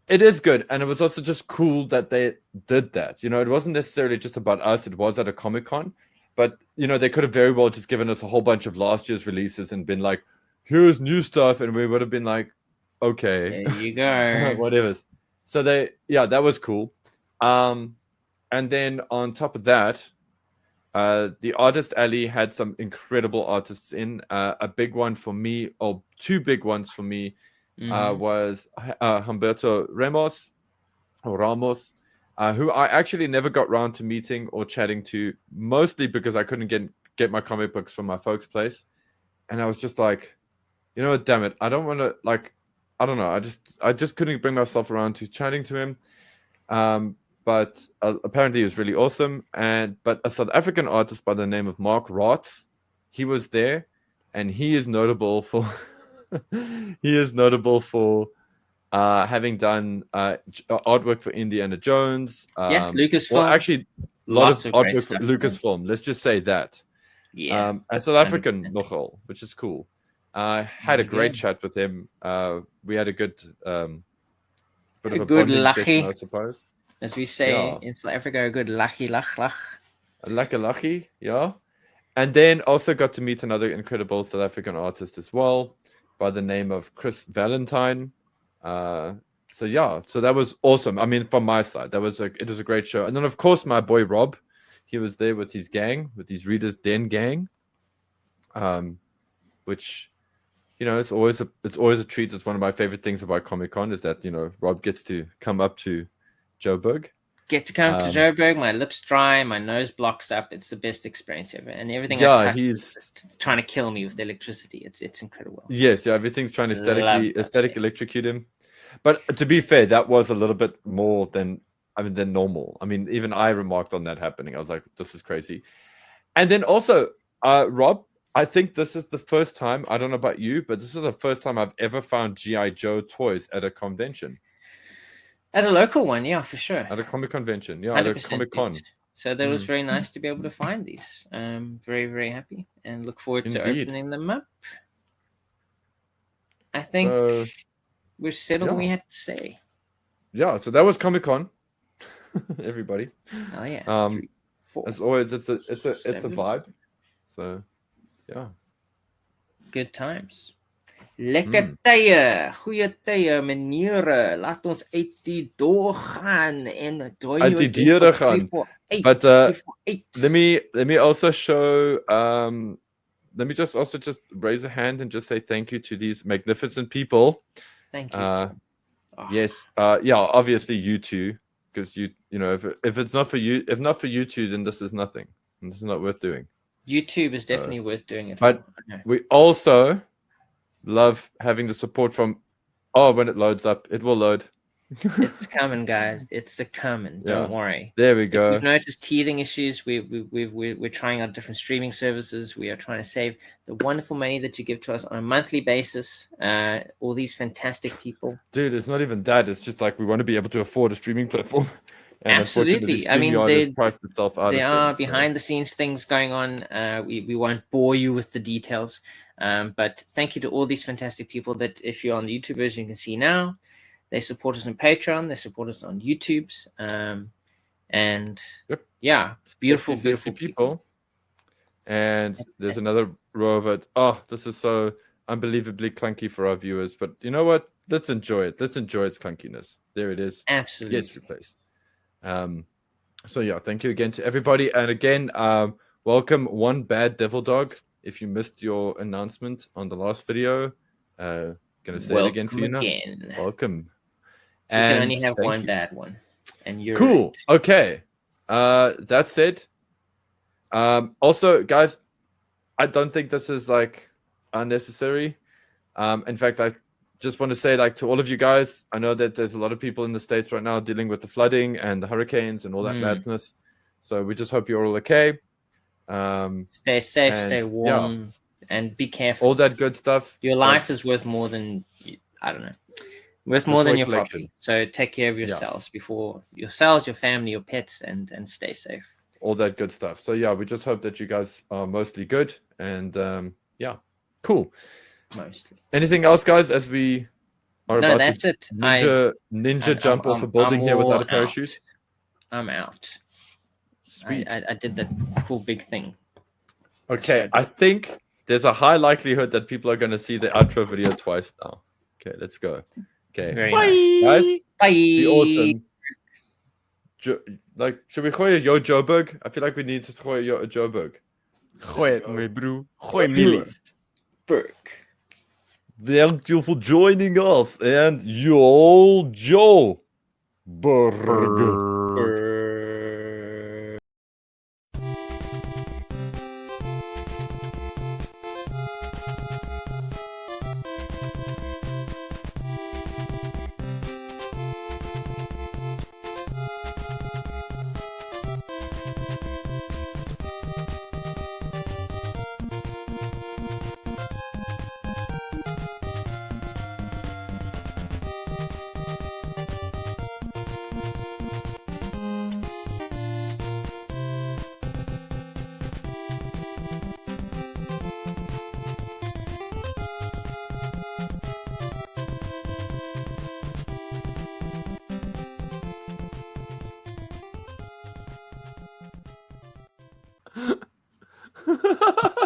it is good, and it was also just cool that they did that. It wasn't necessarily just about us. It was at a Comic-Con, but they could have very well just given us a whole bunch of last year's releases and been like, "Here's new stuff," and we would have been like, "Okay, there you go, whatever." So that was cool. And then on top of that, the Artist Alley had some incredible artists in. A big one for me, or two big ones for me, was Humberto Ramos, who I actually never got round to meeting or chatting to, mostly because I couldn't get my comic books from my folks' place. And I was just like, you know what, damn it, I don't want to, I don't know, I just couldn't bring myself around to chatting to him. But apparently he was really awesome. But a South African artist by the name of Mark Raatz, he was there, and he is notable for having done artwork for Indiana Jones. Lucasfilm. Well, actually, lots of artwork for Lucasfilm. Let's just say that. Yeah. A South African nogal, which is cool. Had a great chat with him. We had a good bit of a bonding session, I suppose. As we say in South Africa, a good lucky lach. Lucky, yeah. And then also got to meet another incredible South African artist as well, by the name of Chris Valentine. So that was awesome. I mean, from my side, it was a great show. And then of course my boy Rob, he was there with his gang, with his Reader's Den gang, which it's always a treat. It's one of my favorite things about Comic-Con is that Rob gets to come up to Joburg. Get to come to Joburg, my lips dry, my nose blocks up. It's the best experience ever, and everything. Yeah, he's trying to kill me with the electricity. It's incredible. Yes, yeah, everything's trying to aesthetic electrocute him. But to be fair, that was a little bit more than normal. I mean, even I remarked on that happening. I was like, this is crazy. And then also, Rob, I think this is the first time, I don't know about you, but this is the first time I've ever found GI Joe toys at a convention. At a local one, yeah, for sure. At a comic convention, yeah, at a ComicCon. So that was very nice to be able to find these. Very, very happy and look forward to opening them up. I think we've said all we had to say. Yeah, so that was Comic-Con. Everybody. Oh yeah. 3, 4, as always, it's a vibe. So yeah. Good times. Lekker tye, goeie tye, meneere. Laat ons uit die deur gaan en uit die deure gaan. But let me also show let me just raise a hand and just say thank you to these magnificent people. Thank you. Yes. Yeah, obviously you two, because you know, if it's not for you, if not for you two, then this is nothing. And this is not worth doing. YouTube is definitely worth doing it for. But we also love having the support from when it loads up, it will load. It's coming, guys. It's coming. Don't worry. There we go. If we've noticed teething issues. We're trying out different streaming services. We are trying to save the wonderful money that you give to us on a monthly basis. All these fantastic people. Dude, it's not even that. It's just like we want to be able to afford a streaming platform. And absolutely. I mean, there are behind the scenes things going on. We won't bore you with the details. But thank you to all these fantastic people that, if you're on the YouTube version, you can see now. They support us on Patreon. They support us on YouTube's. And yeah, beautiful people. And there's another row of it. Oh, this is so unbelievably clunky for our viewers. But you know what? Let's enjoy it. Let's enjoy its clunkiness. There it is. Absolutely. Yes, replaced. So yeah, thank you again to everybody. And again, welcome One Bad Devil Dog. If you missed your announcement on the last video, gonna say it again for you now. Welcome. You can only have one bad one, and you're cool. Right. Okay. That said, also, guys, I don't think this is like unnecessary. In fact, I just want to say, like, to all of you guys, I know that there's a lot of people in the States right now dealing with the flooding and the hurricanes and all that madness. So we just hope you're all okay. Stay safe, stay warm, and be careful. All that good stuff. Your life is worth more than, I don't know, worth more than your property. So take care of yourselves before yourselves, your family, your pets, and stay safe. All that good stuff. So yeah, we just hope that you guys are mostly good, and yeah, cool. Mostly. Anything else, guys? As we are about that's to it. Ninja jump off a building here without a parachute. I'm out. Sweet. I did that cool big thing. Okay, I think there's a high likelihood that people are going to see the outro video twice now. Okay, let's go. Okay, very nice, guys. Bye. Be awesome. Like, should we gooi Yo Joburg? I feel like we need to gooi Yo Joburg. Gooi het, my bro. Gooi millies. Thank you for joining us, and Yo Joburg. Ha ha ha!